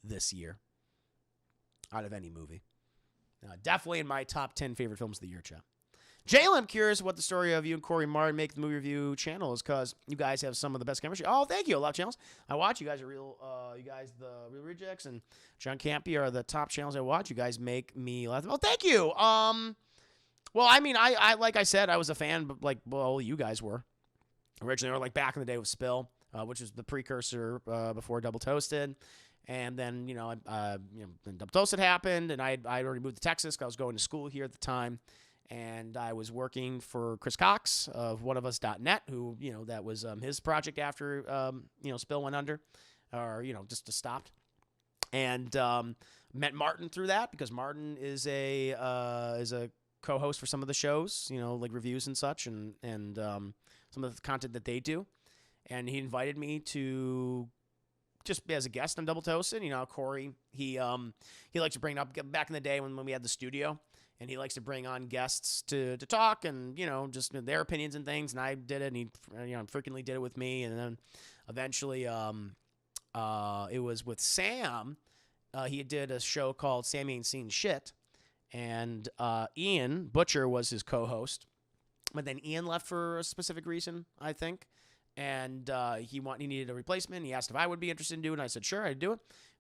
this year out of any movie. Definitely in my top 10 favorite films of the year, Chad. Jaylen, I'm curious what the story of you and Corey Martin make the movie review channel is, because you guys have some of the best chemistry. Oh, thank you. A lot of channels I watch. You guys are real. You guys, the Real Rejects and John Campy are the top channels I watch. You guys make me laugh. Oh, thank you. Well, I mean, I like I said, I was a fan, but you guys were originally, or like back in the day with Spill, which was the precursor before Double Toasted. And then, then Double Toasted happened, and I'd already moved to Texas because I was going to school here at the time. And I was working for Chris Cox of oneofus.net, who, that was his project after, Spill went under, or, just stopped. And met Martin through that, because Martin is a co-host for some of the shows, like reviews and such, and some of the content that they do. And he invited me to just as a guest on Double Toasted. Corey, he likes to bring up back in the day when we had the studio. And he likes to bring on guests to talk and, just their opinions and things. And I did it, and he, frequently did it with me. And then eventually it was with Sam. He did a show called Sam Ain't Seen Shit. And Ian Butcher was his co-host. But then Ian left for a specific reason, I think. And he needed a replacement. He asked if I would be interested in doing it. I said, sure, I'd do it.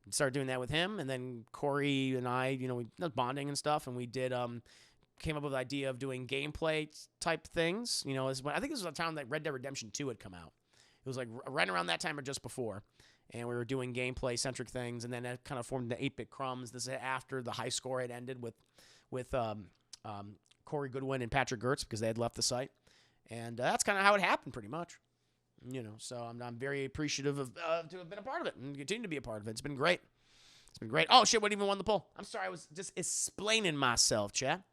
Started doing that with him, and then Corey and I, we bonding and stuff, and we did came up with the idea of doing gameplay type things. I think this was the time that Red Dead Redemption 2 had come out. It was like right around that time or just before, and we were doing gameplay centric things, and then that kind of formed the 8-Bit Crumbs. This is after the high score had ended with Corey Goodwin and Patrick Gertz, because they had left the site, and that's kind of how it happened, pretty much. So I'm very appreciative of to have been a part of it and continue to be a part of it. It's been great. Oh, shit, what even won the poll? I'm sorry, I was just explaining myself, chat.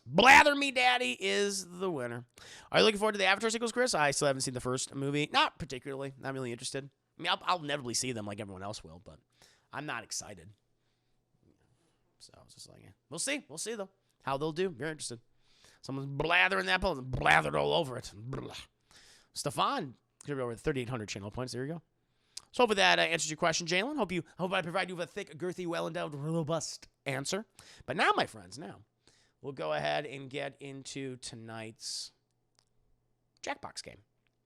Blather Me Daddy is the winner. Are you looking forward to the Avatar sequels, Chris? I still haven't seen the first movie. Not particularly. Not really interested. I mean, I'll inevitably see them like everyone else will, but I'm not excited. So I was just like, we'll see. We'll see, though, how they'll do. Very interested. Someone's blathering that poll and blathered all over it. Blah. Stefan, over 3,800 channel points. There you go. So hopefully that answers your question, Jaylen. Hope I provide you with a thick, girthy, well-endowed, robust answer. But now, my friends, we'll go ahead and get into tonight's Jackbox game.